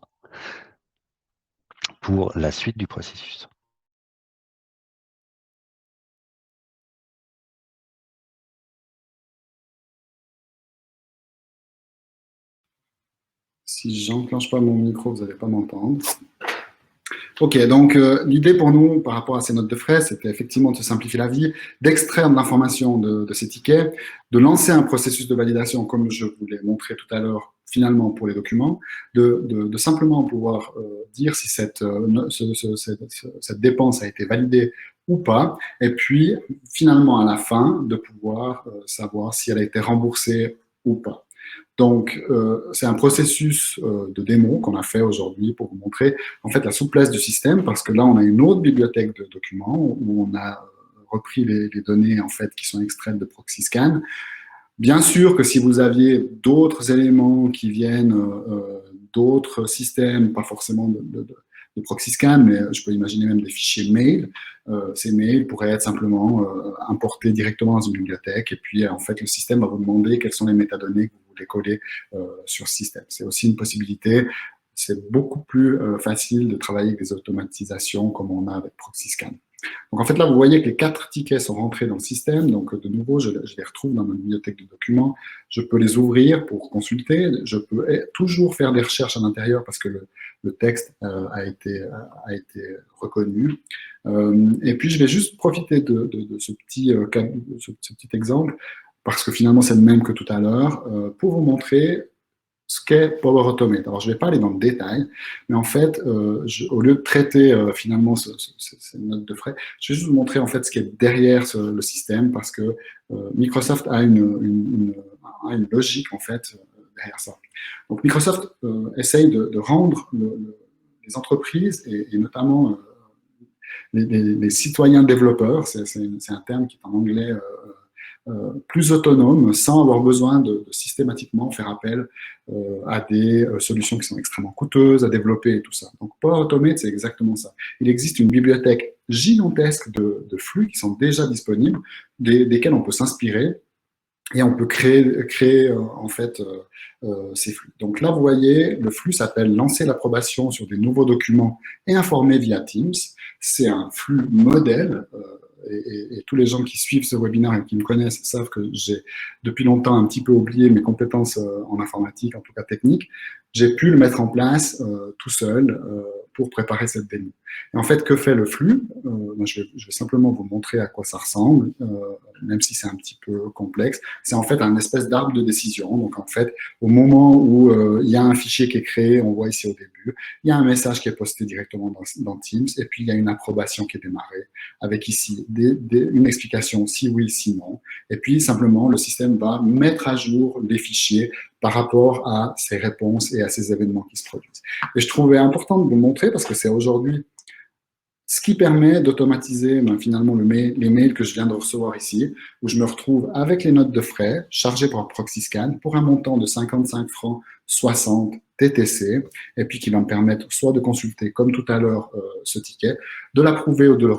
pour la suite du processus. Si j'enclenche pas mon micro, vous n'allez pas m'entendre. Ok, donc l'idée pour nous par rapport à ces notes de frais, c'était effectivement de se simplifier la vie, d'extraire de l'information de ces tickets, de lancer un processus de validation comme je vous l'ai montré tout à l'heure finalement pour les documents, de simplement pouvoir dire si cette dépense a été validée ou pas, et puis finalement à la fin de pouvoir savoir si elle a été remboursée ou pas. Donc, c'est un processus de démo qu'on a fait aujourd'hui pour vous montrer en fait la souplesse du système, parce que là, on a une autre bibliothèque de documents où on a repris les données en fait qui sont extraites de ProxyScan. Bien sûr que si vous aviez d'autres éléments qui viennent d'autres systèmes, pas forcément de ProxyScan, mais je peux imaginer même des fichiers mail. Ces mails pourraient être simplement importés directement dans une bibliothèque et puis en fait le système va vous demander quelles sont les métadonnées que vous voulez coller sur ce système. C'est aussi une possibilité. C'est beaucoup plus facile de travailler avec des automatisations comme on a avec ProxyScan. Donc en fait là, vous voyez que les 4 tickets sont rentrés dans le système. Donc de nouveau, je les retrouve dans ma bibliothèque de documents. Je peux les ouvrir pour consulter. Je peux toujours faire des recherches à l'intérieur parce que le texte a été reconnu. Et puis je vais juste profiter de ce petit exemple parce que finalement c'est le même que tout à l'heure pour vous montrer ce qu'est Power Automate. Alors, je ne vais pas aller dans le détail, mais en fait, au lieu de traiter finalement ces notes de frais, je vais juste vous montrer en fait ce qui est derrière le système, parce que Microsoft a une logique en fait derrière ça. Donc, Microsoft essaye de rendre les entreprises et notamment les citoyens développeurs, c'est un terme qui est en anglais plus autonome sans avoir besoin de systématiquement faire appel à des solutions qui sont extrêmement coûteuses à développer et tout ça. Donc Power Automate, c'est exactement ça. Il existe une bibliothèque gigantesque de flux qui sont déjà disponibles, desquels on peut s'inspirer et on peut créer en fait ces flux. Donc là, vous voyez, le flux s'appelle lancer l'approbation sur des nouveaux documents et informer via Teams. C'est un flux modèle et tous les gens qui suivent ce webinaire et qui me connaissent savent que j'ai depuis longtemps un petit peu oublié mes compétences en informatique, en tout cas technique. J'ai pu le mettre en place tout seul pour préparer cette démo. Et en fait, que fait le flux? Je vais simplement vous montrer à quoi ça ressemble, même si c'est un petit peu complexe. C'est en fait un espèce d'arbre de décision. Donc en fait, au moment où il y a un fichier qui est créé, on voit ici au début, il y a un message qui est posté directement dans Teams, et puis il y a une approbation qui est démarrée, avec ici une explication si oui, si non. Et puis simplement, le système va mettre à jour les fichiers par rapport à ces réponses et à ces événements qui se produisent. Et je trouvais important de vous montrer parce que c'est aujourd'hui ce qui permet d'automatiser finalement les mails que je viens de recevoir ici, où je me retrouve avec les notes de frais chargées par ProxyScan pour un montant de 55 francs 60 TTC, et puis qui va me permettre soit de consulter, comme tout à l'heure, ce ticket, de l'approuver ou de le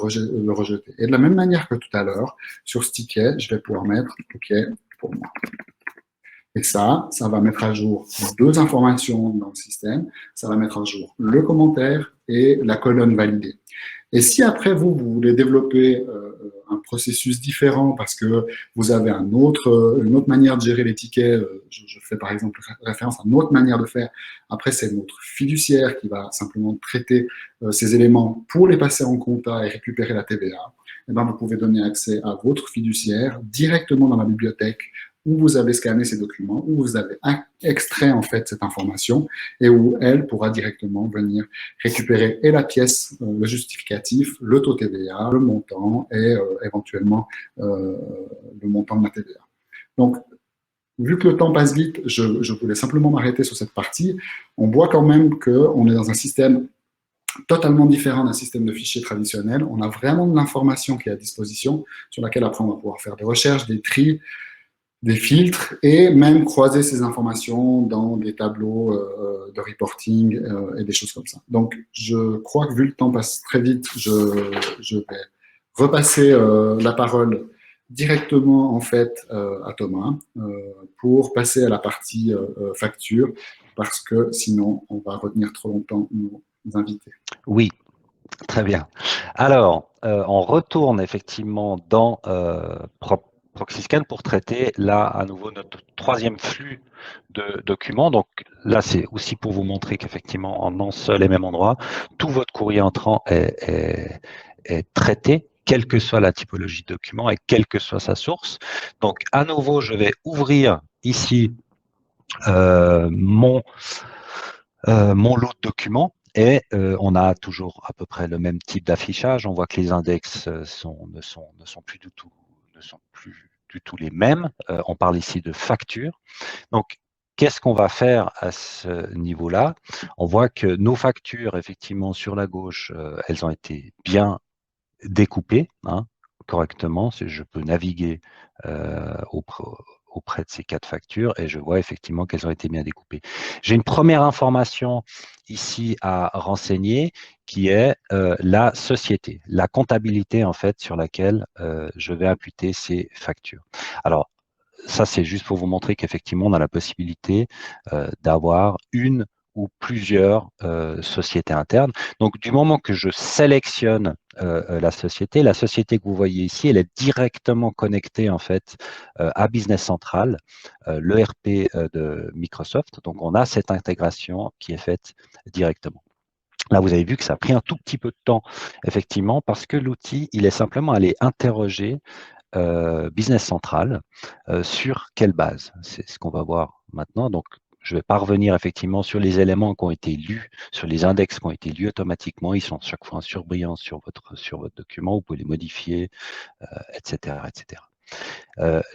rejeter. Et de la même manière que tout à l'heure, sur ce ticket, je vais pouvoir mettre OK pour moi. Et ça va mettre à jour deux informations dans le système. Ça va mettre à jour le commentaire et la colonne validée. Et si après vous voulez développer un processus différent parce que vous avez une autre manière de gérer les tickets, je fais par exemple référence à une autre manière de faire, après c'est notre fiduciaire qui va simplement traiter ces éléments pour les passer en compta et récupérer la TVA, et ben vous pouvez donner accès à votre fiduciaire directement dans la bibliothèque où vous avez scanné ces documents, où vous avez extrait en fait cette information et où elle pourra directement venir récupérer et la pièce, le justificatif, le taux TVA, le montant et éventuellement le montant de la TVA. Donc, vu que le temps passe vite, je voulais simplement m'arrêter sur cette partie. On voit quand même qu'on est dans un système totalement différent d'un système de fichiers traditionnel. On a vraiment de l'information qui est à disposition, sur laquelle après on va pouvoir faire des recherches, des tris, des filtres et même croiser ces informations dans des tableaux de reporting et des choses comme ça. Donc, je crois que vu le temps passe très vite, je vais repasser la parole directement en fait à Thomas pour passer à la partie facture parce que sinon on va retenir trop longtemps nos invités. Oui, très bien. Alors, on retourne effectivement dans ProxyScan pour traiter là à nouveau notre troisième flux de documents. Donc là, c'est aussi pour vous montrer qu'effectivement, en un seul et même endroit, tout votre courrier entrant est traité, quelle que soit la typologie de document et quelle que soit sa source. Donc, à nouveau, je vais ouvrir ici mon lot de documents. Et on a toujours à peu près le même type d'affichage. On voit que les index ne sont plus du tout les mêmes. On parle ici de factures. Donc, qu'est-ce qu'on va faire à ce niveau-là? On voit que nos factures, effectivement, sur la gauche, elles ont été bien découpées, hein, correctement. Je peux naviguer auprès de ces quatre factures et je vois effectivement qu'elles ont été bien découpées. J'ai une première information ici à renseigner qui est la société, la comptabilité en fait sur laquelle je vais imputer ces factures. Alors, ça, c'est juste pour vous montrer qu'effectivement, on a la possibilité d'avoir une ou plusieurs sociétés internes. Donc, du moment que je sélectionne la société que vous voyez ici, elle est directement connectée en fait à Business Central, l'ERP de Microsoft. Donc, on a cette intégration qui est faite directement. Là, vous avez vu que ça a pris un tout petit peu de temps, effectivement, parce que l'outil, il est simplement allé interroger Business Central sur quelle base? C'est ce qu'on va voir maintenant. Donc, je vais pas revenir effectivement sur les éléments qui ont été lus, sur les index qui ont été lus automatiquement. Ils sont chaque fois en surbrillance sur votre document. Vous pouvez les modifier, etc., etc.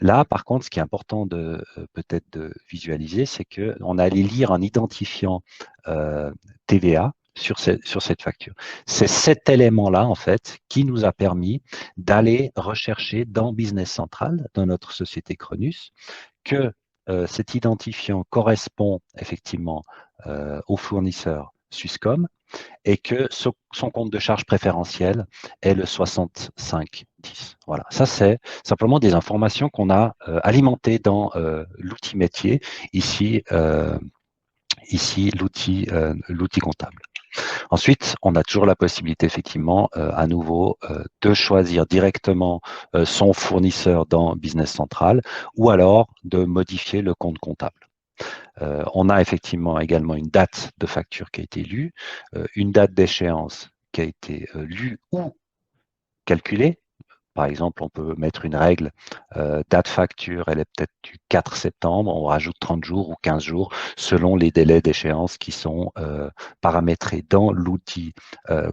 Là, par contre, ce qui est important de peut-être de visualiser, c'est qu'on allait lire un identifiant TVA sur cette facture. C'est cet élément-là, en fait, qui nous a permis d'aller rechercher dans Business Central, dans notre société Cronus, que cet identifiant correspond effectivement au fournisseur Swisscom et que son compte de charge préférentiel est le 6510. Voilà, ça c'est simplement des informations qu'on a alimentées dans l'outil métier, ici l'outil comptable. Ensuite, on a toujours la possibilité, effectivement, à nouveau, de choisir directement son fournisseur dans Business Central ou alors de modifier le compte comptable. On a effectivement également une date de facture qui a été lue, une date d'échéance qui a été lue ou calculée. Par exemple, on peut mettre une règle, date facture, elle est peut-être du 4 septembre, on rajoute 30 jours ou 15 jours selon les délais d'échéance qui sont paramétrés dans l'outil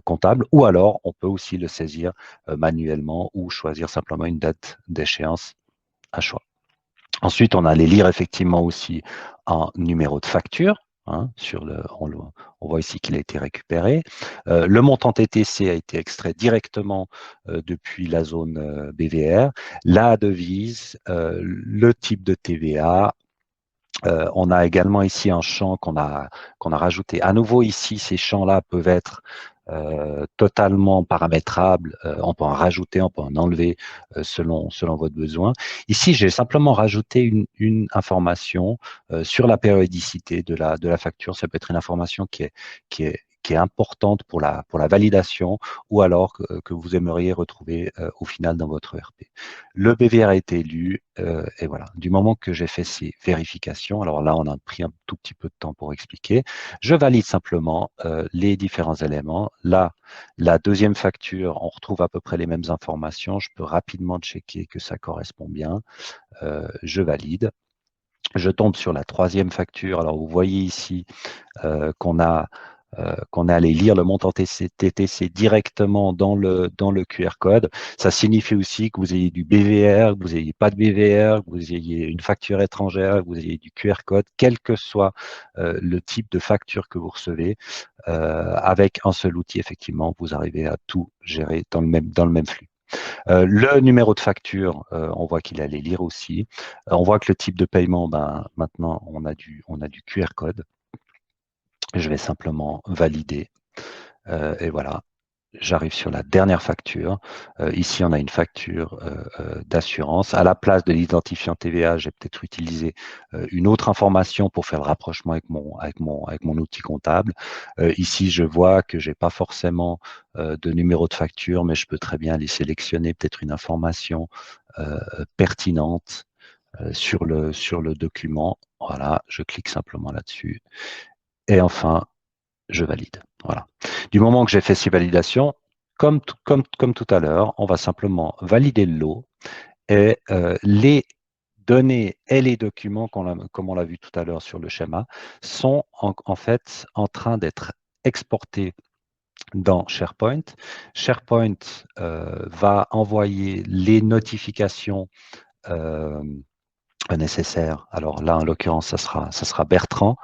comptable, ou alors on peut aussi le saisir manuellement ou choisir simplement une date d'échéance à choix. Ensuite, on allait lire effectivement aussi un numéro de facture. Hein, on voit ici qu'il a été récupéré. Le montant TTC a été extrait directement depuis la zone BVR. La devise, le type de TVA. On a également ici un champ qu'on a rajouté. À nouveau, ici, ces champs-là peuvent être totalement paramétrable. On peut en rajouter, on peut en enlever selon votre besoin. Ici, j'ai simplement rajouté une information sur la périodicité de la facture. Ça peut être une information qui est importante pour la validation ou alors que vous aimeriez retrouver au final dans votre ERP. Le BVR a été lu et voilà. Du moment que j'ai fait ces vérifications, alors là, on a pris un tout petit peu de temps pour expliquer, je valide simplement les différents éléments. Là, la deuxième facture, on retrouve à peu près les mêmes informations. Je peux rapidement checker que ça correspond bien. Je valide. Je tombe sur la troisième facture. Alors, vous voyez ici qu'on est allé lire le montant TTC directement dans le QR code. Ça signifie aussi que vous ayez du BVR, que vous n'ayez pas de BVR, que vous ayez une facture étrangère, que vous ayez du QR code, quel que soit le type de facture que vous recevez. Avec un seul outil, effectivement, vous arrivez à tout gérer dans le même flux. Le numéro de facture, on voit qu'il allait lire aussi. On voit que le type de paiement, maintenant, on a du QR code. Je vais simplement valider. Et voilà, j'arrive sur la dernière facture. Ici, on a une facture d'assurance. À la place de l'identifiant TVA, j'ai peut-être utilisé une autre information pour faire le rapprochement avec mon outil comptable. Ici, je vois que j'ai pas forcément de numéro de facture, mais je peux très bien aller sélectionner peut-être une information pertinente sur le document. Voilà, je clique simplement là-dessus. Et enfin, je valide. Voilà. Du moment que j'ai fait ces validations, comme tout à l'heure, on va simplement valider le lot et les données et les documents, comme on l'a vu tout à l'heure sur le schéma, sont en fait en train d'être exportés dans SharePoint. SharePoint va envoyer les notifications nécessaires. Alors là, en l'occurrence, ça sera Bertrand.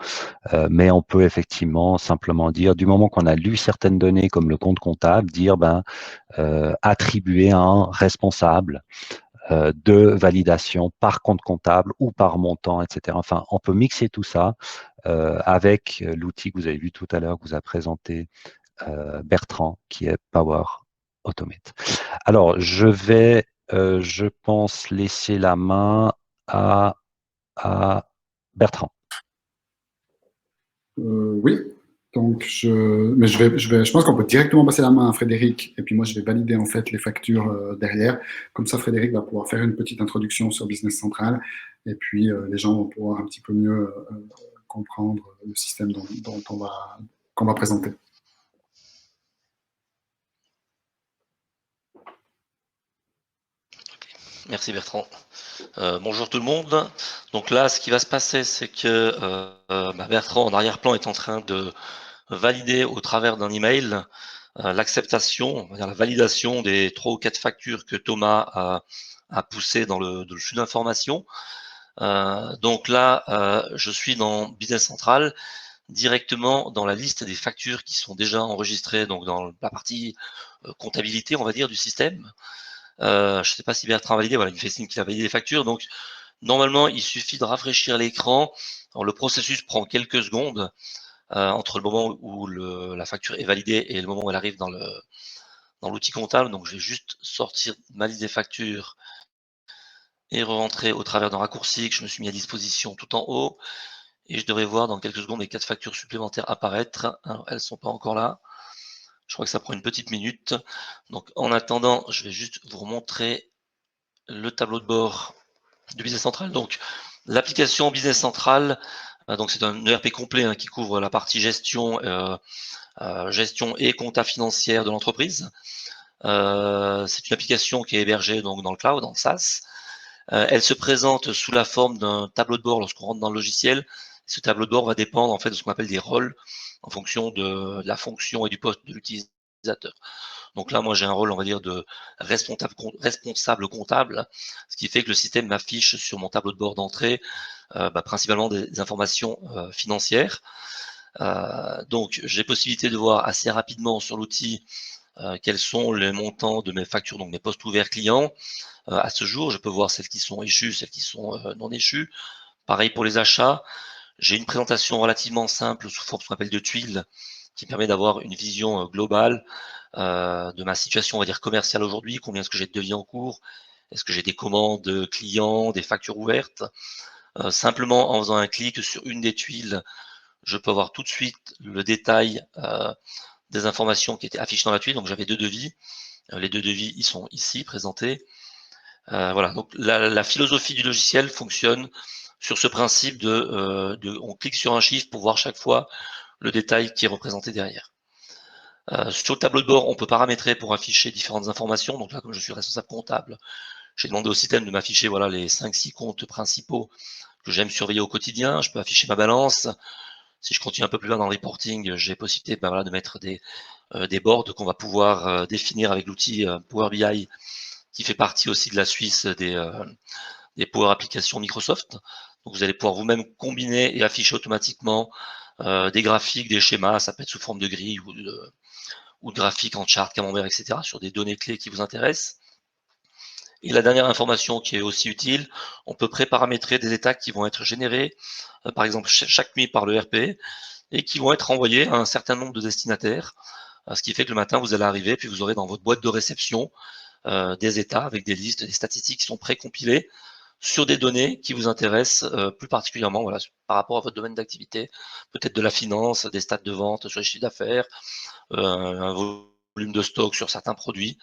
Mais on peut effectivement simplement dire, du moment qu'on a lu certaines données comme le compte comptable, dire attribuer un responsable de validation par compte comptable ou par montant, etc. Enfin, on peut mixer tout ça avec l'outil que vous avez vu tout à l'heure, que vous a présenté Bertrand, qui est Power Automate. Alors, je vais, je pense, laisser la main à Bertrand. Oui. Donc, je pense qu'on peut directement passer la main à Frédéric, et puis moi, je vais valider en fait les factures derrière. Comme ça, Frédéric va pouvoir faire une petite introduction sur Business Central, et puis les gens vont pouvoir un petit peu mieux comprendre le système qu'on va présenter. Merci Bertrand. Bonjour tout le monde. Donc là, ce qui va se passer, c'est que Bertrand, en arrière-plan, est en train de valider au travers d'un email l'acceptation, la validation des 3 ou 4 factures que Thomas a poussées dans le flux d'informations. Donc là, je suis dans Business Central, directement dans la liste des factures qui sont déjà enregistrées, donc dans la partie comptabilité, on va dire, du système. Je ne sais pas si Bertrand a validé, voilà, il fait signe qu'il a validé les factures. Donc, normalement, il suffit de rafraîchir l'écran. Le processus prend quelques secondes entre le moment où la facture est validée et le moment où elle arrive dans l'outil comptable. Donc, je vais juste sortir ma liste des factures et rentrer au travers d'un raccourci que je me suis mis à disposition tout en haut. Et je devrais voir dans quelques secondes les 4 factures supplémentaires apparaître. Alors, elles ne sont pas encore là. Je crois que ça prend une petite minute. Donc, en attendant, je vais juste vous remontrer le tableau de bord du Business Central. Donc, l'application Business Central, donc c'est un ERP complet qui couvre la partie gestion et compta financière de l'entreprise. C'est une application qui est hébergée donc dans le cloud, dans le SaaS. Elle se présente sous la forme d'un tableau de bord lorsqu'on rentre dans le logiciel. Ce tableau de bord va dépendre en fait de ce qu'on appelle des rôles en fonction de la fonction et du poste de l'utilisateur. Donc là, moi, j'ai un rôle, on va dire, de responsable comptable, ce qui fait que le système m'affiche sur mon tableau de bord d'entrée principalement des informations financières. Donc, j'ai possibilité de voir assez rapidement sur l'outil quels sont les montants de mes factures, donc mes postes ouverts clients. À ce jour, je peux voir celles qui sont échues, celles qui sont non échues. Pareil pour les achats. J'ai une présentation relativement simple sous forme ce qu'on appelle de tuiles qui permet d'avoir une vision globale de ma situation, on va dire, commerciale aujourd'hui, combien est-ce que j'ai de devis en cours, est-ce que j'ai des commandes clients, des factures ouvertes. Simplement en faisant un clic sur une des tuiles, je peux avoir tout de suite le détail des informations qui étaient affichées dans la tuile. Donc j'avais 2 devis. Les 2 devis, ils sont ici présentés. Voilà, donc la philosophie du logiciel fonctionne sur ce principe on clique sur un chiffre pour voir chaque fois le détail qui est représenté derrière. Sur le tableau de bord, on peut paramétrer pour afficher différentes informations. Donc là, comme je suis responsable comptable, j'ai demandé au système de m'afficher voilà, les 5-6 comptes principaux que j'aime surveiller au quotidien. Je peux afficher ma balance. Si je continue un peu plus loin dans le reporting, j'ai possibilité voilà, de mettre des boards qu'on va pouvoir définir avec l'outil Power BI qui fait partie aussi de la Suisse des Power Applications Microsoft. Donc vous allez pouvoir vous-même combiner et afficher automatiquement des graphiques, des schémas, ça peut être sous forme de grille ou de graphiques en chart, camembert, etc., sur des données clés qui vous intéressent. Et la dernière information qui est aussi utile, on peut pré-paramétrer des états qui vont être générés, par exemple chaque nuit par le RP, et qui vont être envoyés à un certain nombre de destinataires, ce qui fait que le matin, vous allez arriver, puis vous aurez dans votre boîte de réception des états avec des listes, des statistiques qui sont pré-compilées sur des données qui vous intéressent plus particulièrement voilà, par rapport à votre domaine d'activité, peut-être de la finance, des stats de vente sur les chiffres d'affaires, un volume de stock sur certains produits.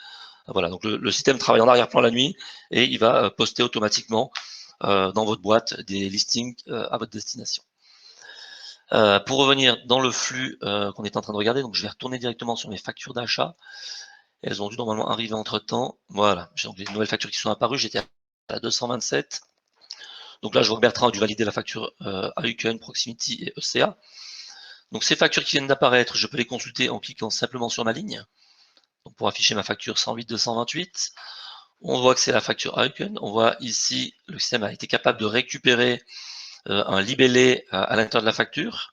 Voilà, donc le système travaille en arrière-plan la nuit et il va poster automatiquement dans votre boîte des listings à votre destination. Pour revenir dans le flux qu'on est en train de regarder, donc je vais retourner directement sur mes factures d'achat. Elles ont dû normalement arriver entre temps. Voilà, j'ai donc les nouvelles factures qui sont apparues. J'étais à 227. Donc là, je vois que Bertrand a dû valider la facture Heuken, Proximity et ECA. Donc ces factures qui viennent d'apparaître, je peux les consulter en cliquant simplement sur ma ligne. Donc pour afficher ma facture 108-228, on voit que c'est la facture Heuken. On voit ici, le système a été capable de récupérer un libellé à l'intérieur de la facture.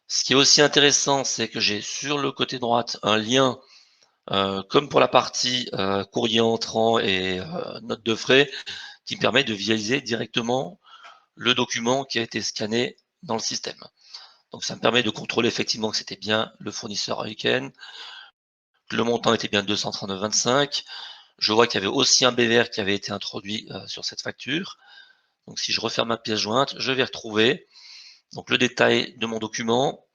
Ce qui est aussi intéressant, c'est que j'ai sur le côté droite un lien, comme pour la partie courrier entrant et note de frais, qui me permet de visualiser directement le document qui a été scanné dans le système. Donc ça me permet de contrôler effectivement que c'était bien le fournisseur Heuken, que le montant était bien 239,25. Je vois qu'il y avait aussi un BVR qui avait été introduit sur cette facture. Donc si je referme ma pièce jointe, je vais retrouver donc le détail de mon document.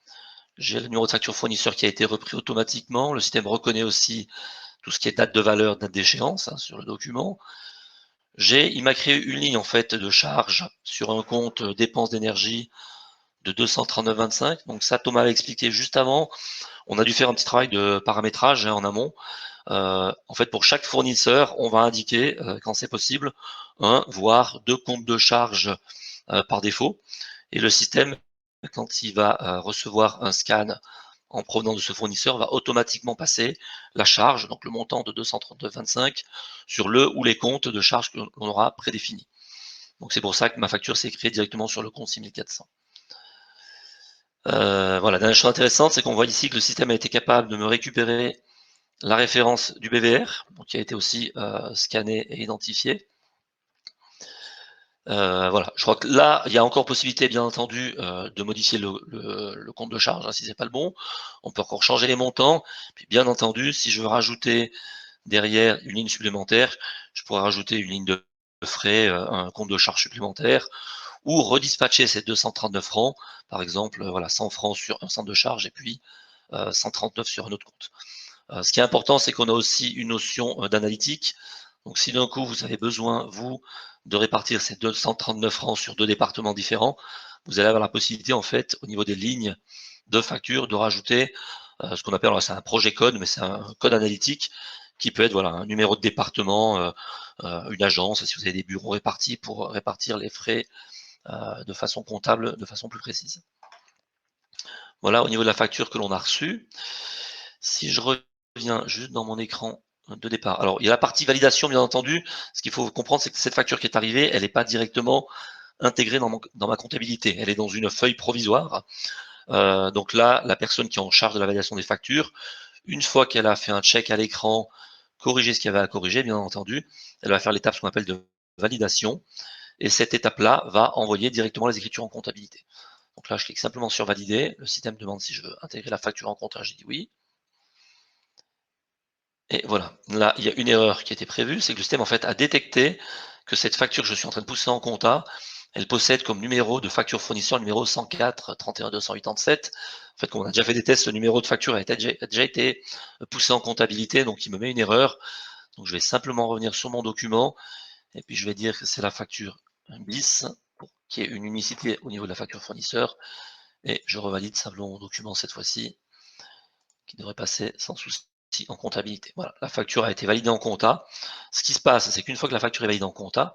J'ai le numéro de facture fournisseur qui a été repris automatiquement. Le système reconnaît aussi tout ce qui est date de valeur, date d'échéance sur le document. Il m'a créé une ligne en fait de charge sur un compte dépenses d'énergie de 239,25. Donc ça, Thomas l'a expliqué juste avant. On a dû faire un petit travail de paramétrage en amont. En fait, pour chaque fournisseur, on va indiquer, quand c'est possible, un voire 2 comptes de charge par défaut. Et le système, quand il va recevoir un scan en provenance de ce fournisseur, va automatiquement passer la charge, donc le montant de 239,25, sur le ou les comptes de charge que l'on aura prédéfinis. Donc c'est pour ça que ma facture s'est créée directement sur le compte 6400. Voilà, la dernière chose intéressante, c'est qu'on voit ici que le système a été capable de me récupérer la référence du BVR, donc qui a été aussi scanné et identifié. Voilà, je crois que là, il y a encore possibilité, bien entendu, de modifier le compte de charge, si c'est pas le bon. On peut encore changer les montants. Puis, bien entendu, si je veux rajouter derrière une ligne supplémentaire, je pourrais rajouter une ligne de frais, un compte de charge supplémentaire, ou redispatcher ces 239 francs, par exemple, voilà, 100 francs sur un centre de charge et puis 139 sur un autre compte. Ce qui est important, c'est qu'on a aussi une notion d'analytique. Donc, si d'un coup, vous avez besoin, vous, de répartir ces 239 francs sur 2 départements différents, vous allez avoir la possibilité, en fait, au niveau des lignes de facture, de rajouter ce qu'on appelle, c'est un projet code, mais c'est un code analytique qui peut être voilà, un numéro de département, une agence, si vous avez des bureaux répartis pour répartir les frais de façon comptable, de façon plus précise. Voilà, au niveau de la facture que l'on a reçue. Si je reviens juste dans mon écran de départ. Alors, il y a la partie validation, bien entendu. Ce qu'il faut comprendre, c'est que cette facture qui est arrivée, elle n'est pas directement intégrée dans ma comptabilité. Elle est dans une feuille provisoire. Donc là, la personne qui est en charge de la validation des factures, une fois qu'elle a fait un check à l'écran, corriger ce qu'il y avait à corriger, bien entendu, elle va faire l'étape qu'on appelle de validation. Et cette étape-là va envoyer directement les écritures en comptabilité. Donc là, je clique simplement sur valider. Le système demande si je veux intégrer la facture en compta. J'ai dit oui. Et voilà. Là, il y a une erreur qui était prévue, c'est que le système en fait a détecté que cette facture que je suis en train de pousser en compta, elle possède comme numéro de facture fournisseur le numéro 104 31 287. En fait, comme on a déjà fait des tests, le numéro de facture a déjà été poussé en comptabilité, donc il me met une erreur. Donc je vais simplement revenir sur mon document et puis je vais dire que c'est la facture bis pour qu'il y ait une unicité au niveau de la facture fournisseur. Et je revalide simplement mon document cette fois-ci, qui devrait passer sans souci en comptabilité. Voilà, la facture a été validée en compta. Ce qui se passe, c'est qu'une fois que la facture est validée en compta,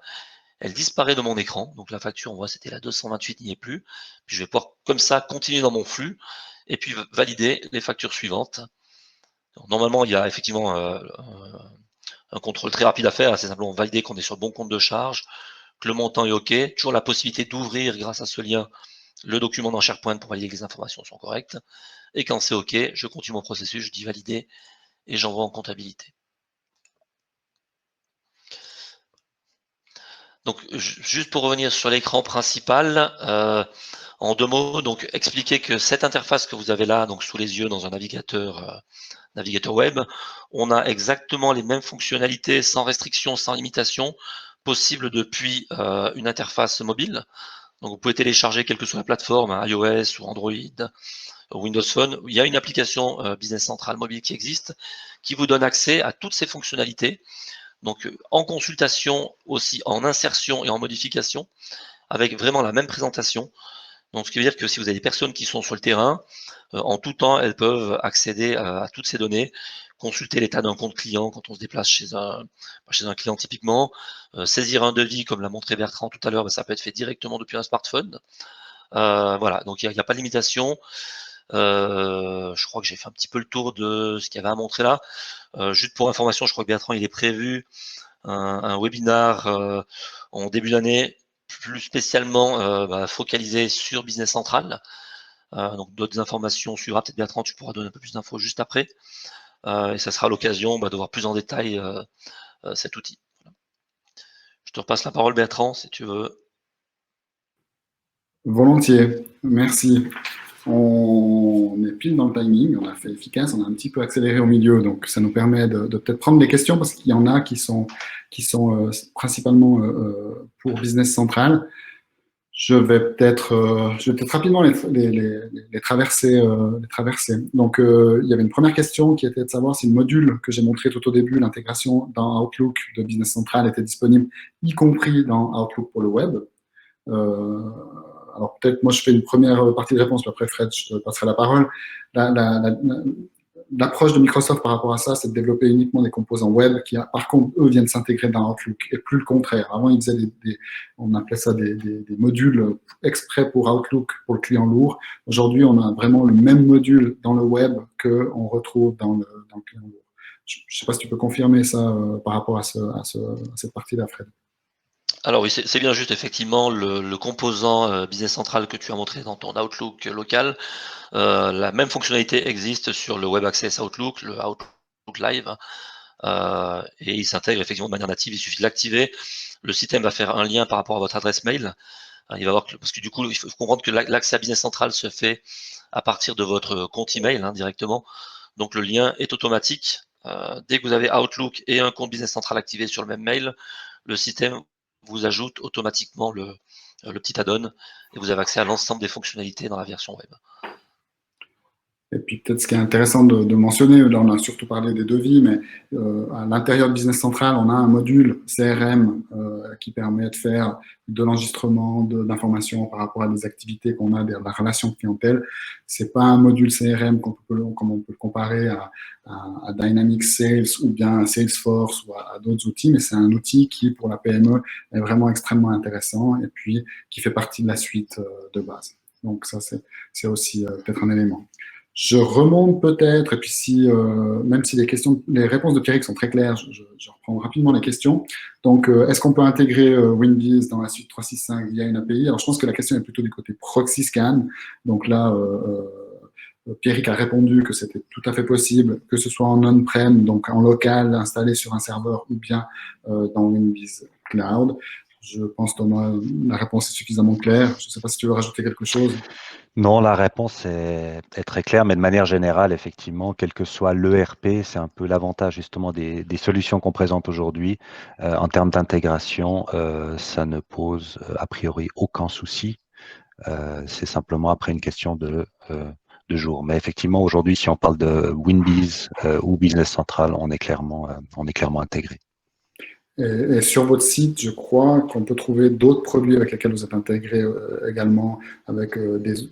elle disparaît de mon écran. Donc la facture, on voit, c'était la 228, n'y est plus. Puis je vais pouvoir comme ça continuer dans mon flux et puis valider les factures suivantes. Donc, normalement, il y a effectivement un contrôle très rapide à faire. C'est simplement valider qu'on est sur le bon compte de charge, que le montant est OK. Toujours la possibilité d'ouvrir grâce à ce lien le document dans SharePoint pour valider que les informations sont correctes. Et quand c'est OK, je continue mon processus, je dis valider et j'envoie en comptabilité. Donc, juste pour revenir sur l'écran principal, en 2 mots, donc expliquer que cette interface que vous avez là, donc sous les yeux dans un navigateur web, on a exactement les mêmes fonctionnalités sans restriction, sans limitation, possibles depuis une interface mobile. Donc, vous pouvez télécharger quelle que soit la plateforme, hein, iOS ou Android, Windows Phone. Il y a une application Business Central mobile qui existe, qui vous donne accès à toutes ces fonctionnalités. Donc, en consultation aussi, en insertion et en modification, avec vraiment la même présentation. Donc, ce qui veut dire que si vous avez des personnes qui sont sur le terrain, en tout temps, elles peuvent accéder à toutes ces données, consulter l'état d'un compte client quand on se déplace chez un client typiquement, saisir un devis, comme l'a montré Bertrand tout à l'heure, ça peut être fait directement depuis un smartphone. Voilà, donc il n'y a pas de limitation. Je crois que j'ai fait un petit peu le tour de ce qu'il y avait à montrer là. Juste pour information, je crois que Bertrand, il est prévu un webinar en début d'année, plus spécialement focalisé sur Business Central. Donc d'autres informations suivra, peut-être Bertrand, tu pourras donner un peu plus d'infos juste après. Et ça sera l'occasion de voir plus en détail cet outil. Voilà. Je te repasse la parole, Bertrand, si tu veux. Volontiers, merci. On est pile dans le timing, on a fait efficace, on a un petit peu accéléré au milieu, donc ça nous permet de peut-être prendre des questions parce qu'il y en a qui sont principalement pour Business Central. Je vais peut-être rapidement les traverser. Donc, il y avait une première question qui était de savoir si le module que j'ai montré tout au début, l'intégration dans Outlook de Business Central, était disponible, y compris dans Outlook pour le web. Alors peut-être moi je fais une première partie de réponse, puis après Fred, je te passerai la parole. L'approche de Microsoft par rapport à ça, c'est de développer uniquement des composants web qui, par contre, eux, viennent s'intégrer dans Outlook, et plus le contraire. Avant, ils faisaient on appelait ça des modules exprès pour Outlook, pour le client lourd. Aujourd'hui, on a vraiment le même module dans le web qu'on retrouve dans le client lourd. Je ne sais pas si tu peux confirmer ça par rapport à cette partie-là, Fred. Alors oui, c'est bien juste effectivement le composant Business Central que tu as montré dans ton Outlook local. La même fonctionnalité existe sur le Web Access Outlook, le Outlook Live, et il s'intègre effectivement de manière native. Il suffit de l'activer. Le système va faire un lien par rapport à votre adresse mail. Il va voir parce que du coup, il faut comprendre que l'accès à Business Central se fait à partir de votre compte email directement. Donc le lien est automatique. Dès que vous avez Outlook et un compte Business Central activé sur le même mail, le système vous ajoute automatiquement le petit add-on et vous avez accès à l'ensemble des fonctionnalités dans la version web. Et puis peut-être ce qui est intéressant de mentionner, là on a surtout parlé des devis, mais à l'intérieur de Business Central, on a un module CRM qui permet de faire de l'enregistrement d'informations par rapport à des activités qu'on a, de la relation clientèle. C'est pas un module CRM comme on peut le comparer à Dynamics Sales ou bien à Salesforce ou à d'autres outils, mais c'est un outil qui, pour la PME, est vraiment extrêmement intéressant et puis qui fait partie de la suite de base. Donc ça, c'est aussi peut-être un élément. Je remonte peut-être, et puis même si les réponses de Pierrick sont très claires, je reprends rapidement les questions. Donc, est-ce qu'on peut intégrer WinBiz dans la suite 365 via une API? Alors, je pense que la question est plutôt du côté proxy scan. Donc là, Pierrick a répondu que c'était tout à fait possible, que ce soit en on-prem, donc en local, installé sur un serveur, ou bien dans WinBiz Cloud. Je pense, Thomas, la réponse est suffisamment claire. Je ne sais pas si tu veux rajouter quelque chose. Non, la réponse est très claire, mais de manière générale, effectivement, quel que soit l'ERP, c'est un peu l'avantage justement des solutions qu'on présente aujourd'hui. En termes d'intégration, ça ne pose a priori aucun souci. C'est simplement après une question de jours. Mais effectivement, aujourd'hui, si on parle de WinBiz ou Business Central, on est clairement intégré. Et sur votre site, je crois qu'on peut trouver d'autres produits avec lesquels vous êtes intégrés également, avec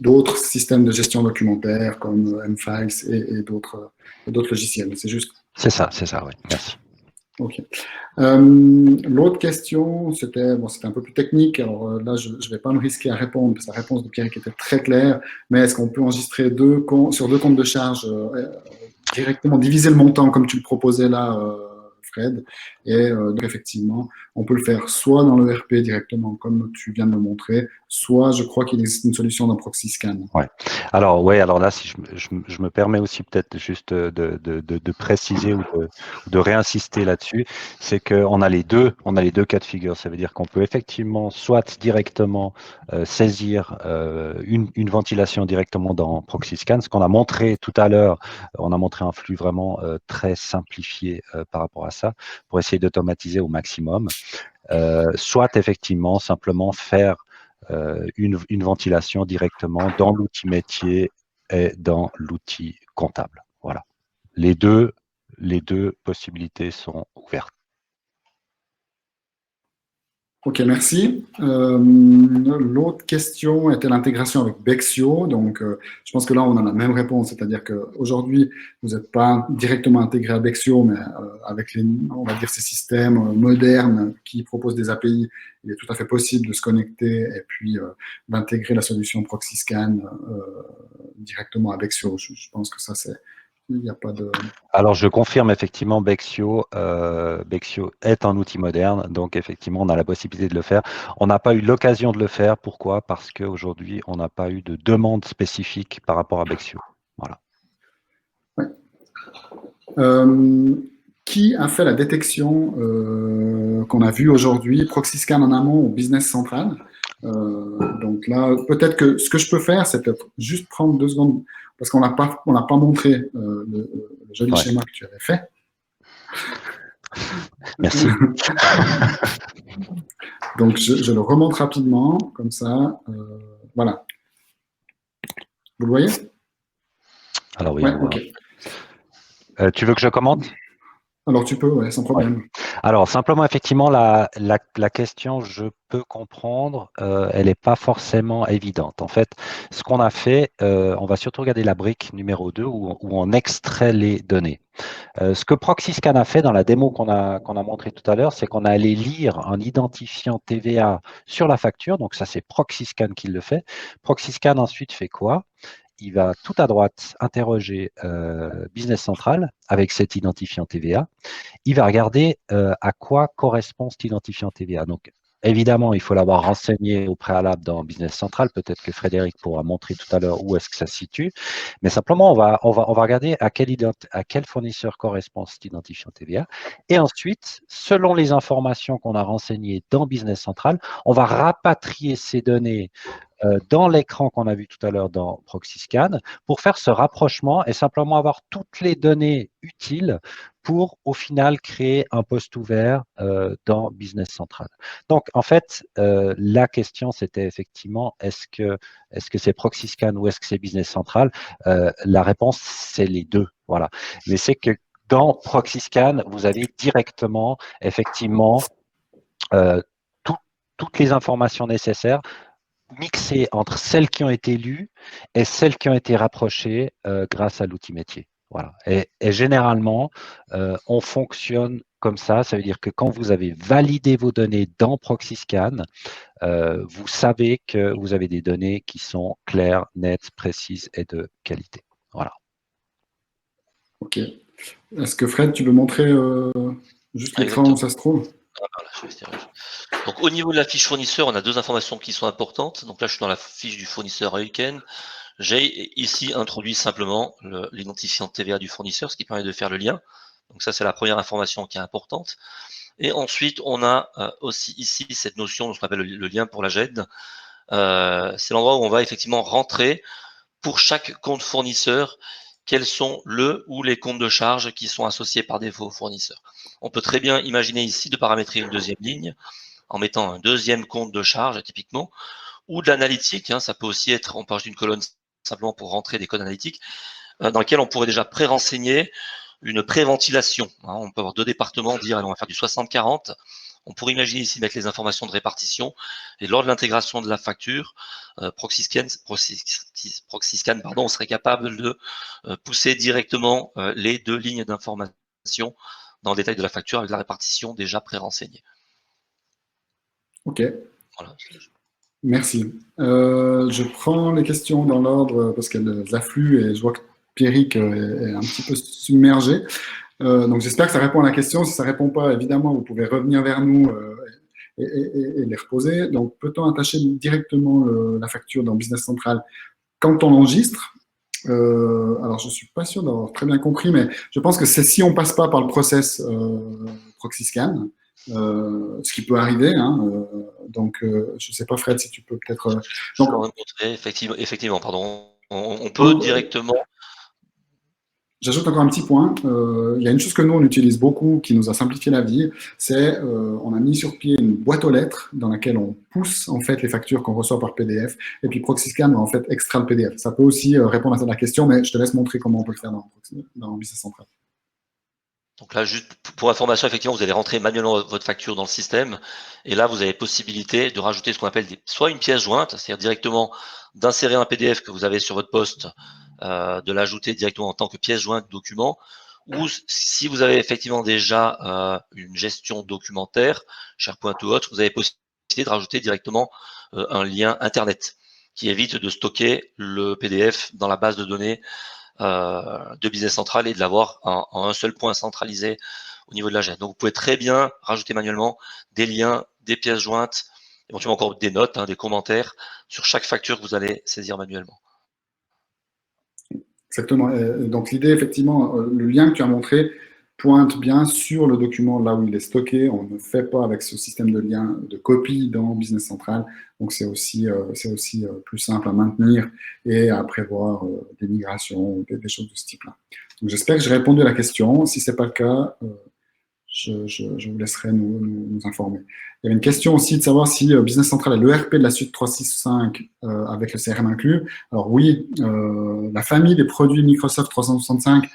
d'autres systèmes de gestion documentaire comme M-Files et d'autres logiciels. C'est juste? C'est ça, oui. Merci. Ok. L'autre question, c'était un peu plus technique. Alors là, je ne vais pas me risquer à répondre, parce que la réponse de Pierre était très claire. Mais est-ce qu'on peut enregistrer sur deux comptes de charge directement, diviser le montant comme tu le proposais là, Fred? Et donc effectivement, on peut le faire soit dans le RP directement, comme tu viens de le montrer, soit je crois qu'il existe une solution dans Proxy Scan. Ouais. Alors là, si je me permets aussi peut-être juste de préciser ou de réinsister là-dessus, c'est qu'on a les deux cas de figure. Ça veut dire qu'on peut effectivement soit directement saisir une ventilation directement dans Proxy Scan. Ce qu'on a montré tout à l'heure, on a montré un flux vraiment très simplifié par rapport à ça pour essayer d'automatiser au maximum. Soit effectivement simplement faire une ventilation directement dans l'outil métier et dans l'outil comptable. Voilà. Les deux possibilités sont ouvertes. Ok, merci. L'autre question était l'intégration avec Bexio. Donc, je pense que là, on a la même réponse, c'est-à-dire qu'aujourd'hui, vous n'êtes pas directement intégré à Bexio, mais avec on va dire, ces systèmes modernes qui proposent des API, il est tout à fait possible de se connecter et puis d'intégrer la solution Proxy Scan directement à Bexio. Je pense que ça, il n'y a pas de... Alors, je confirme effectivement, Bexio est un outil moderne, donc effectivement, on a la possibilité de le faire. On n'a pas eu l'occasion de le faire. Pourquoi? Parce qu'aujourd'hui, on n'a pas eu de demande spécifique par rapport à Bexio. Voilà. Ouais. Qui a fait la détection qu'on a vue aujourd'hui, Proxy Scan en amont ou Business Central? Donc là, peut-être que ce que je peux faire, c'est peut-être juste prendre 2 secondes, parce qu'on n'a pas montré le joli schéma que tu avais fait. Merci. Donc, je le remonte rapidement, comme ça. Voilà. Vous le voyez? Alors oui, ouais, ok. Tu veux que je commente? Alors, tu peux, ouais, sans problème. Ouais. Alors, simplement, effectivement, la question, je peux comprendre, elle n'est pas forcément évidente. En fait, ce qu'on a fait, on va surtout regarder la brique numéro 2 où on extrait les données. Ce que ProxyScan a fait dans la démo qu'on a montré tout à l'heure, c'est qu'on a allé lire un identifiant TVA sur la facture. Donc, ça, c'est ProxyScan qui le fait. ProxyScan ensuite fait quoi? Il va tout à droite interroger Business Central avec cet identifiant TVA. Il va regarder à quoi correspond cet identifiant TVA. Donc, évidemment, il faut l'avoir renseigné au préalable dans Business Central. Peut-être que Frédéric pourra montrer tout à l'heure où est-ce que ça se situe. Mais simplement, on va regarder à quel fournisseur correspond cet identifiant TVA. Et ensuite, selon les informations qu'on a renseignées dans Business Central, on va rapatrier ces données dans l'écran qu'on a vu tout à l'heure dans ProxyScan pour faire ce rapprochement et simplement avoir toutes les données utiles pour, au final, créer un poste ouvert dans Business Central. Donc, en fait, la question, c'était effectivement, est-ce que c'est ProxyScan ou est-ce que c'est Business Central? La réponse, c'est les deux. Voilà. Mais c'est que dans ProxyScan, vous avez directement, effectivement, toutes les informations nécessaires mixées entre celles qui ont été lues et celles qui ont été rapprochées grâce à l'outil métier. Voilà. Et généralement, on fonctionne comme ça. Ça veut dire que quand vous avez validé vos données dans ProxyScan, vous savez que vous avez des données qui sont claires, nettes, précises et de qualité. Voilà. Ok. Est-ce que Fred, tu veux montrer juste l'écran où ça se trouve? Donc, au niveau de la fiche fournisseur, on a 2 informations qui sont importantes. Donc là, je suis dans la fiche du fournisseur Heuken. J'ai ici introduit simplement l'identifiant TVA du fournisseur, ce qui permet de faire le lien. Donc ça, c'est la première information qui est importante. Et ensuite, on a aussi ici cette notion, ce qu'on appelle le lien pour la GED. C'est l'endroit où on va effectivement rentrer pour chaque compte fournisseur quels sont le ou les comptes de charge qui sont associés par défaut au fournisseur. On peut très bien imaginer ici de paramétrer une deuxième ligne en mettant un deuxième compte de charge typiquement, ou de l'analytique, ça peut aussi être, on parle d'une colonne simplement pour rentrer des codes analytiques, dans lequel on pourrait déjà pré-renseigner une pré-ventilation. On peut avoir deux départements, dire allez, on va faire du 60-40. On pourrait imaginer ici mettre les informations de répartition et lors de l'intégration de la facture, ProxyScan, on serait capable de pousser directement les deux lignes d'information dans le détail de la facture avec la répartition déjà pré-renseignée. Ok. Voilà. Merci. Je prends les questions dans l'ordre parce qu'elles affluent et je vois que Pierrick est un petit peu submergé. Donc j'espère que ça répond à la question. Si ça ne répond pas, évidemment, vous pouvez revenir vers nous et les reposer. Donc peut-on attacher directement la facture dans Business Central quand on l'enregistre? Alors je ne suis pas sûr d'avoir très bien compris, mais je pense que c'est si on ne passe pas par le process ProxyScan. Ce qui peut arriver. Donc, je ne sais pas, Fred, si tu peux peut-être. Je peux montrer, effectivement, pardon. On peut directement. J'ajoute encore un petit point. Il y a une chose que nous, on utilise beaucoup, qui nous a simplifié la vie, c'est on a mis sur pied une boîte aux lettres dans laquelle on pousse en fait les factures qu'on reçoit par PDF, et puis ProxyScan va en fait extraire le PDF. Ça peut aussi répondre à la question, mais je te laisse montrer comment on peut le faire dans Business Central. Donc là, juste pour information, effectivement, vous allez rentrer manuellement votre facture dans le système. Et là, vous avez possibilité de rajouter ce qu'on appelle soit une pièce jointe, c'est-à-dire directement d'insérer un PDF que vous avez sur votre poste, de l'ajouter directement en tant que pièce jointe document. Ou si vous avez effectivement déjà une gestion documentaire, SharePoint ou autre, vous avez possibilité de rajouter directement un lien Internet qui évite de stocker le PDF dans la base de données de Business Central et de l'avoir en un seul point centralisé au niveau de la GED. Donc, vous pouvez très bien rajouter manuellement des liens, des pièces jointes, éventuellement encore des notes, des commentaires sur chaque facture que vous allez saisir manuellement. Exactement. Donc, l'idée, effectivement, le lien que tu as montré pointe bien sur le document là où il est stocké. On ne fait pas avec ce système de lien de copie dans Business Central. Donc, c'est aussi plus simple à maintenir et à prévoir des migrations, des choses de ce type-là. Donc, j'espère que j'ai répondu à la question. Si ce n'est pas le cas, je vous laisserai nous informer. Il y avait une question aussi de savoir si Business Central est l'ERP de la suite 365 avec le CRM inclus. Alors oui, la famille des produits Microsoft 365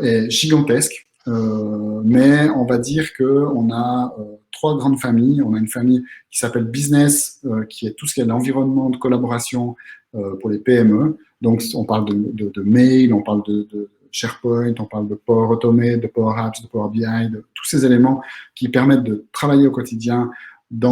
est gigantesque. Mais on va dire qu'on a trois grandes familles. On a une famille qui s'appelle Business, qui est tout ce qui est l'environnement de collaboration pour les PME. Donc, on parle de mail, on parle de SharePoint, on parle de Power Automate, de Power Apps, de Power BI, de tous ces éléments qui permettent de travailler au quotidien de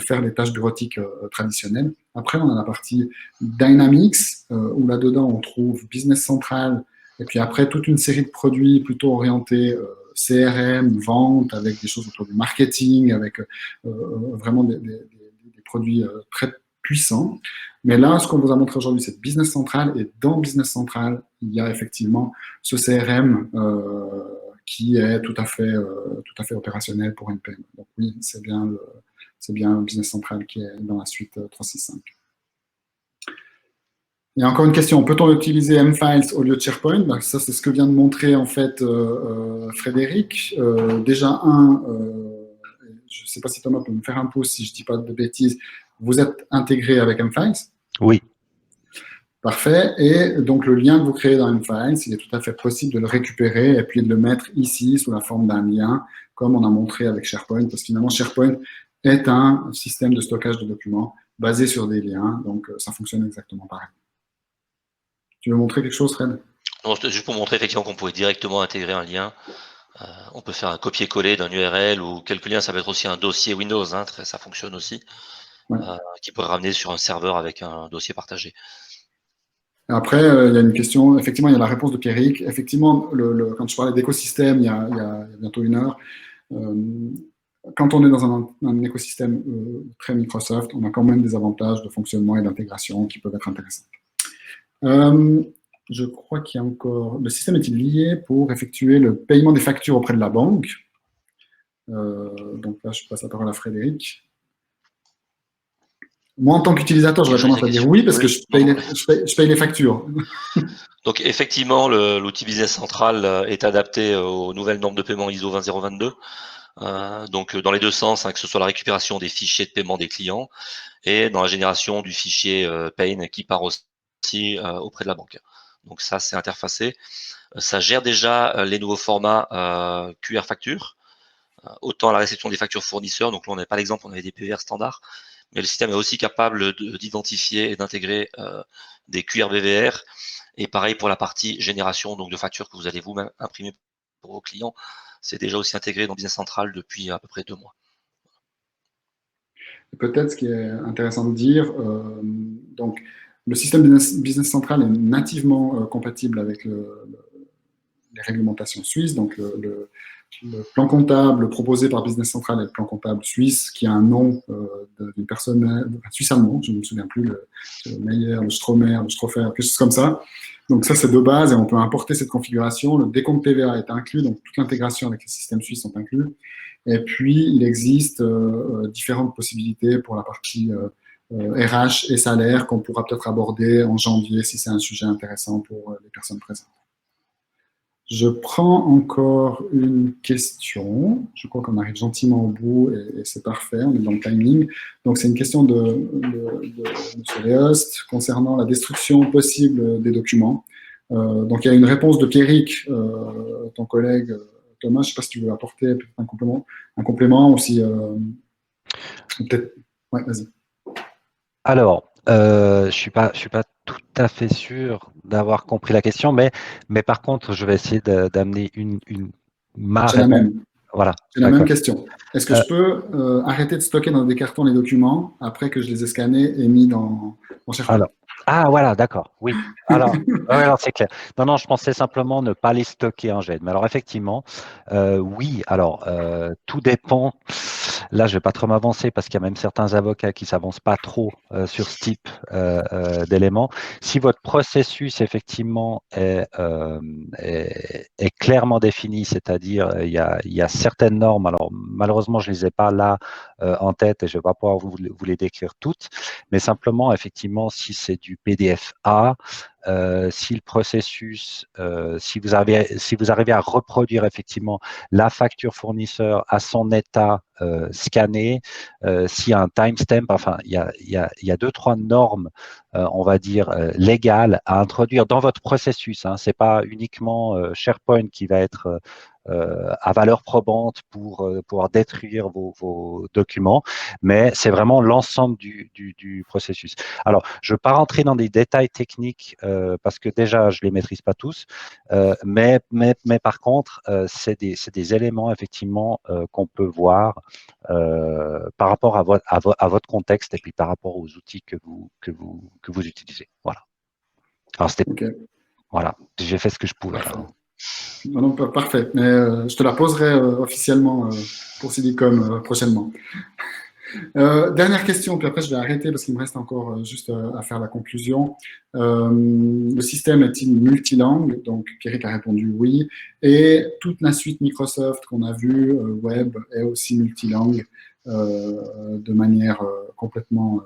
faire les tâches bureautiques traditionnelles. Après, on a la partie Dynamics, où là-dedans, on trouve Business Central, et puis après, toute une série de produits plutôt orientés CRM, vente, avec des choses autour du marketing, avec vraiment des produits très puissants. Mais là, ce qu'on vous a montré aujourd'hui, c'est Business Central. Et dans Business Central, il y a effectivement ce CRM qui est tout à fait opérationnel pour une PME. Donc oui, c'est bien Business Central qui est dans la suite 365. Il y a encore une question, peut-on utiliser M-Files au lieu de SharePoint? Ça, c'est ce que vient de montrer en fait Frédéric. Déjà, je ne sais pas si Thomas peut me faire un pouce si je ne dis pas de bêtises, vous êtes intégré avec M-Files? Oui. Parfait. Et donc, le lien que vous créez dans M-Files, il est tout à fait possible de le récupérer et puis de le mettre ici sous la forme d'un lien, comme on a montré avec SharePoint, parce que finalement, SharePoint est un système de stockage de documents basé sur des liens, donc ça fonctionne exactement pareil. Tu veux montrer quelque chose, Fred? Non, juste pour montrer effectivement qu'on pouvait directement intégrer un lien. On peut faire un copier-coller d'un URL ou quelques liens, ça peut être aussi un dossier Windows, ça fonctionne aussi, ouais. Qui peut ramener sur un serveur avec un dossier partagé. Après, il y a une question, effectivement, il y a la réponse de Pierrick. Effectivement, quand je parlais d'écosystème il y a bientôt une heure, quand on est dans un écosystème très Microsoft, on a quand même des avantages de fonctionnement et d'intégration qui peuvent être intéressants. Je crois qu'il y a encore... Le système est-il lié pour effectuer le paiement des factures auprès de la banque? Donc là, je passe la parole à Frédéric. Moi, en tant qu'utilisateur, j'aurais tendance à dire oui, parce que je paye les factures. Donc, effectivement, l'outil Business Central est adapté aux nouvelles normes de paiement ISO 20022. Donc, dans les deux sens, que ce soit la récupération des fichiers de paiement des clients et dans la génération du fichier Payne qui part aussi auprès de la banque. Donc, ça, c'est interfacé. Ça gère déjà les nouveaux formats QR facture, autant à la réception des factures fournisseurs. Donc là, on n'avait pas l'exemple, on avait des PVR standards, mais le système est aussi capable d'identifier et d'intégrer des QR BVR. Et pareil pour la partie génération donc de factures que vous allez vous-même imprimer pour vos clients. C'est déjà aussi intégré dans Business Central depuis à peu près 2 mois. Peut-être ce qui est intéressant de dire, donc le système Business Central est nativement compatible avec les réglementations suisses, donc le plan comptable proposé par Business Central est le plan comptable suisse, qui a un nom d'une personne suisse-allemand, je ne me souviens plus, le Meyer, le Stromer, le Strofer, quelque chose comme ça. Donc ça, c'est de base et on peut importer cette configuration. Le décompte TVA est inclus, donc toute l'intégration avec les systèmes suisses sont inclus. Et puis, il existe différentes possibilités pour la partie RH et salaire qu'on pourra peut-être aborder en janvier si c'est un sujet intéressant pour les personnes présentes. Je prends encore une question. Je crois qu'on arrive gentiment au bout et c'est parfait, on est dans le timing. Donc, c'est une question de M. Leost concernant la destruction possible des documents. Donc, il y a une réponse de Pierrick, ton collègue Thomas. Je ne sais pas si tu veux apporter un complément ou si. Peut-être. Ouais, vas-y. Alors, je suis pas tout à fait sûr d'avoir compris la question, mais par contre, je vais essayer d'amener ma C'est la réponse. même. Voilà. C'est la même question. Est-ce que je peux arrêter de stocker dans des cartons les documents après que je les ai scannés et mis dans SharePoint? Voilà, d'accord. Oui. Alors, c'est clair. Non, je pensais simplement ne pas les stocker en GED. Mais alors, effectivement, oui. Alors, tout dépend. Là, je vais pas trop m'avancer parce qu'il y a même certains avocats qui s'avancent pas trop sur ce type d'éléments. Si votre processus, effectivement, est clairement défini, c'est-à-dire il y a certaines normes. Alors, malheureusement, je les ai pas là en tête et je vais pas pouvoir vous les décrire toutes. Mais simplement, effectivement, si c'est du PDF A, si le processus, si vous arrivez à reproduire effectivement la facture fournisseur à son état scanné, s'il y a un timestamp, enfin, il y a 2-3 normes, on va dire, légales à introduire dans votre processus. Hein. Ce n'est pas uniquement SharePoint qui va être à valeur probante pour pouvoir détruire vos documents, mais c'est vraiment l'ensemble du processus. Alors, je ne veux pas rentrer dans des détails techniques parce que déjà, je ne les maîtrise pas tous, mais par contre, c'est des éléments effectivement qu'on peut voir par rapport à votre contexte et puis par rapport aux outils que vous utilisez. Voilà. Alors, voilà, j'ai fait ce que je pouvais. Non, parfait. Mais je te la poserai officiellement pour Silicom prochainement. Dernière question, puis après je vais arrêter parce qu'il me reste encore juste à faire la conclusion. Le système est-il multilangue? Donc, Pierrick a répondu oui. Et toute la suite Microsoft qu'on a vue, web, est aussi multilangue de manière complètement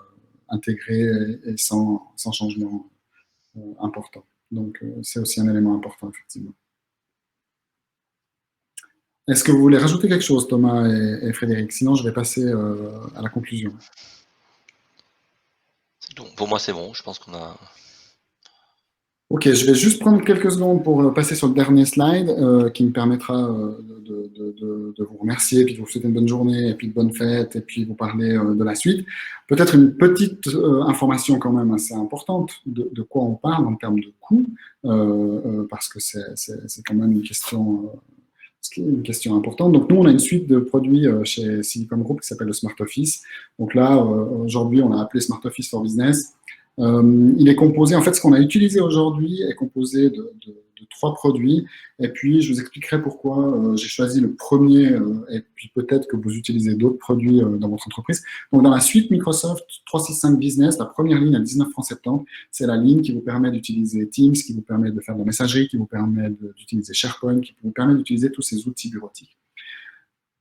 intégrée et sans changement important. Donc, c'est aussi un élément important, effectivement. Est-ce que vous voulez rajouter quelque chose, Thomas et Frédéric? Sinon, je vais passer à la conclusion. Donc, pour moi, c'est bon. Je pense qu'on a... Ok, je vais juste prendre quelques secondes pour passer sur le dernier slide qui me permettra de vous remercier, puis de vous souhaiter une bonne journée, et puis de bonnes fêtes, et puis vous parler de la suite. Peut-être une petite information quand même assez importante de quoi on parle en termes de coûts, parce que c'est quand même une question importante. Donc, nous, on a une suite de produits chez Silicom Group qui s'appelle le Smart Office. Donc là, aujourd'hui, on l'a appelé Smart Office for Business. Il est composé, en fait, ce qu'on a utilisé aujourd'hui est composé de 3 produits. Et puis, je vous expliquerai pourquoi j'ai choisi le premier et puis peut-être que vous utilisez d'autres produits dans votre entreprise. Donc, dans la suite Microsoft 365 Business, la première ligne à 19,70 €, c'est la ligne qui vous permet d'utiliser Teams, qui vous permet de faire de la messagerie, qui vous permet d'utiliser SharePoint, qui vous permet d'utiliser tous ces outils bureautiques.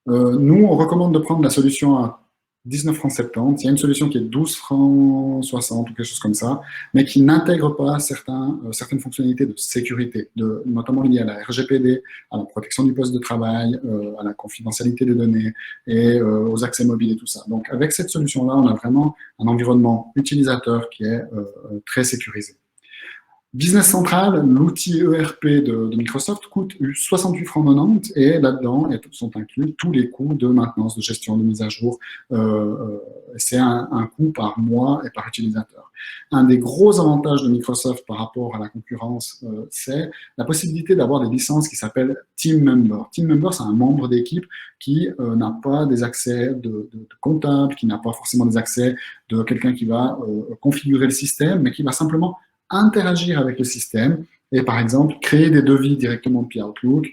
Nous, on recommande de prendre la solution à 19 francs 70. Il y a une solution qui est 12 francs 60 ou quelque chose comme ça, mais qui n'intègre pas certaines fonctionnalités de sécurité, notamment liées à la RGPD, à la protection du poste de travail, à la confidentialité des données et aux accès mobiles et tout ça. Donc, avec cette solution-là, on a vraiment un environnement utilisateur qui est très sécurisé. Business Central, l'outil ERP de Microsoft, coûte 68 francs 90 et là-dedans sont inclus tous les coûts de maintenance, de gestion, de mise à jour. C'est un coût par mois et par utilisateur. Un des gros avantages de Microsoft par rapport à la concurrence, c'est la possibilité d'avoir des licences qui s'appellent Team Member. Team Member, c'est un membre d'équipe qui n'a pas des accès de comptable, qui n'a pas forcément des accès de quelqu'un qui va configurer le système, mais qui va simplement interagir avec le système et par exemple créer des devis directement depuis Outlook,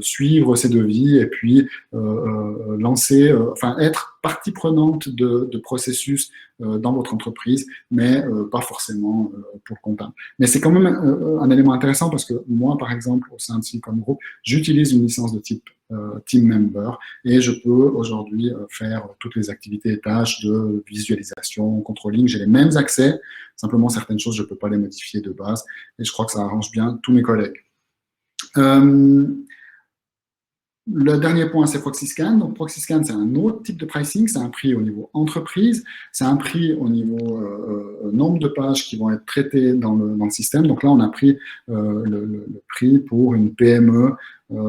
suivre ces devis et puis lancer, enfin être partie prenante de processus dans votre entreprise, mais pas forcément pour le comptable. Mais c'est quand même un élément intéressant parce que moi, par exemple, au sein de Silicon Group, j'utilise une licence de type Team Member et je peux aujourd'hui faire toutes les activités et tâches de visualisation, controlling. J'ai les mêmes accès, simplement certaines choses, je ne peux pas les modifier de base et je crois que ça arrange bien tous mes collègues. Le dernier point, c'est ProxyScan. Donc, ProxyScan, c'est un autre type de pricing. C'est un prix au niveau entreprise. C'est un prix au niveau nombre de pages qui vont être traitées dans le système. Donc là, on a pris le prix pour une PME.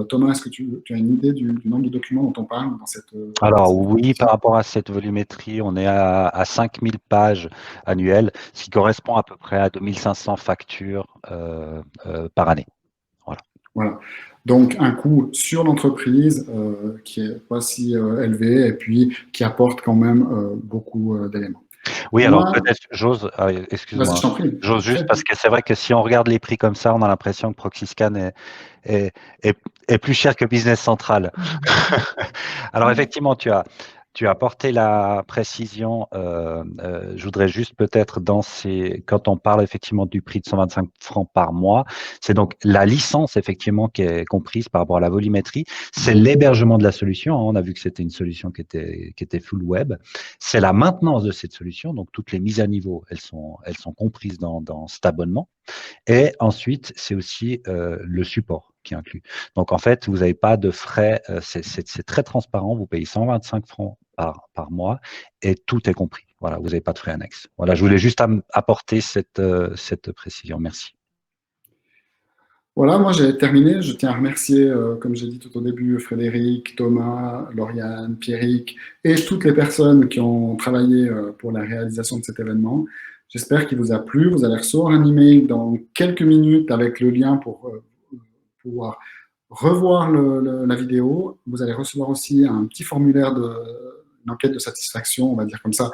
Thomas, est-ce que tu as une idée du nombre de documents dont on parle dans cette… Alors oui, par rapport à cette volumétrie, on est à 5000 pages annuelles, ce qui correspond à peu près à 2500 factures par année. Voilà. Donc, un coût sur l'entreprise qui n'est pas si élevé et puis qui apporte quand même beaucoup d'éléments. Oui, alors peut-être, j'ose, excuse-moi, je t'en prie. J'ose juste parce que c'est vrai que si on regarde les prix comme ça, on a l'impression que ProxyScan est plus cher que Business Central. Alors effectivement, tu as apporté la précision. Je voudrais juste peut-être quand on parle effectivement du prix de 125 francs par mois, c'est donc la licence effectivement qui est comprise par rapport à la volumétrie. C'est l'hébergement de la solution. On a vu que c'était une solution qui était full web. C'est la maintenance de cette solution. Donc toutes les mises à niveau, elles sont comprises dans cet abonnement. Et ensuite, c'est aussi le support qui est inclus. Donc, en fait, vous n'avez pas de frais. C'est très transparent. Vous payez 125 francs par mois et tout est compris. Voilà, vous n'avez pas de frais annexes. Voilà, je voulais juste apporter cette précision. Merci. Voilà, moi j'ai terminé. Je tiens à remercier, comme j'ai dit tout au début, Frédéric, Thomas, Lauriane, Pierrick et toutes les personnes qui ont travaillé pour la réalisation de cet événement. J'espère qu'il vous a plu. Vous allez recevoir un email dans quelques minutes avec le lien pour pouvoir revoir la vidéo. Vous allez recevoir aussi un petit formulaire une enquête de satisfaction, on va dire comme ça,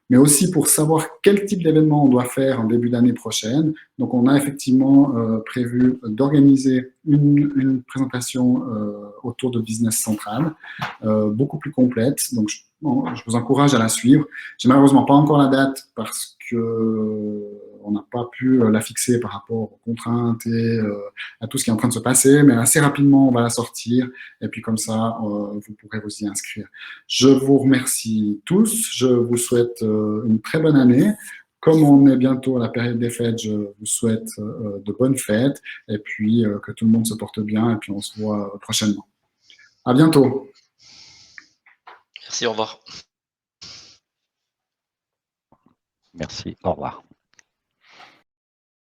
mais aussi pour savoir quel type d'événement on doit faire en début d'année prochaine. Donc, on a effectivement prévu d'organiser une présentation autour de Business Central, beaucoup plus complète. Donc, je vous encourage à la suivre. J'ai malheureusement pas encore la date parce que on n'a pas pu la fixer par rapport aux contraintes et à tout ce qui est en train de se passer, mais assez rapidement, on va la sortir et puis comme ça, vous pourrez vous y inscrire. Je vous remercie tous. Je vous souhaite une très bonne année. Comme on est bientôt à la période des fêtes, je vous souhaite de bonnes fêtes et puis que tout le monde se porte bien et puis on se voit prochainement. À bientôt. Merci, au revoir. Merci, au revoir.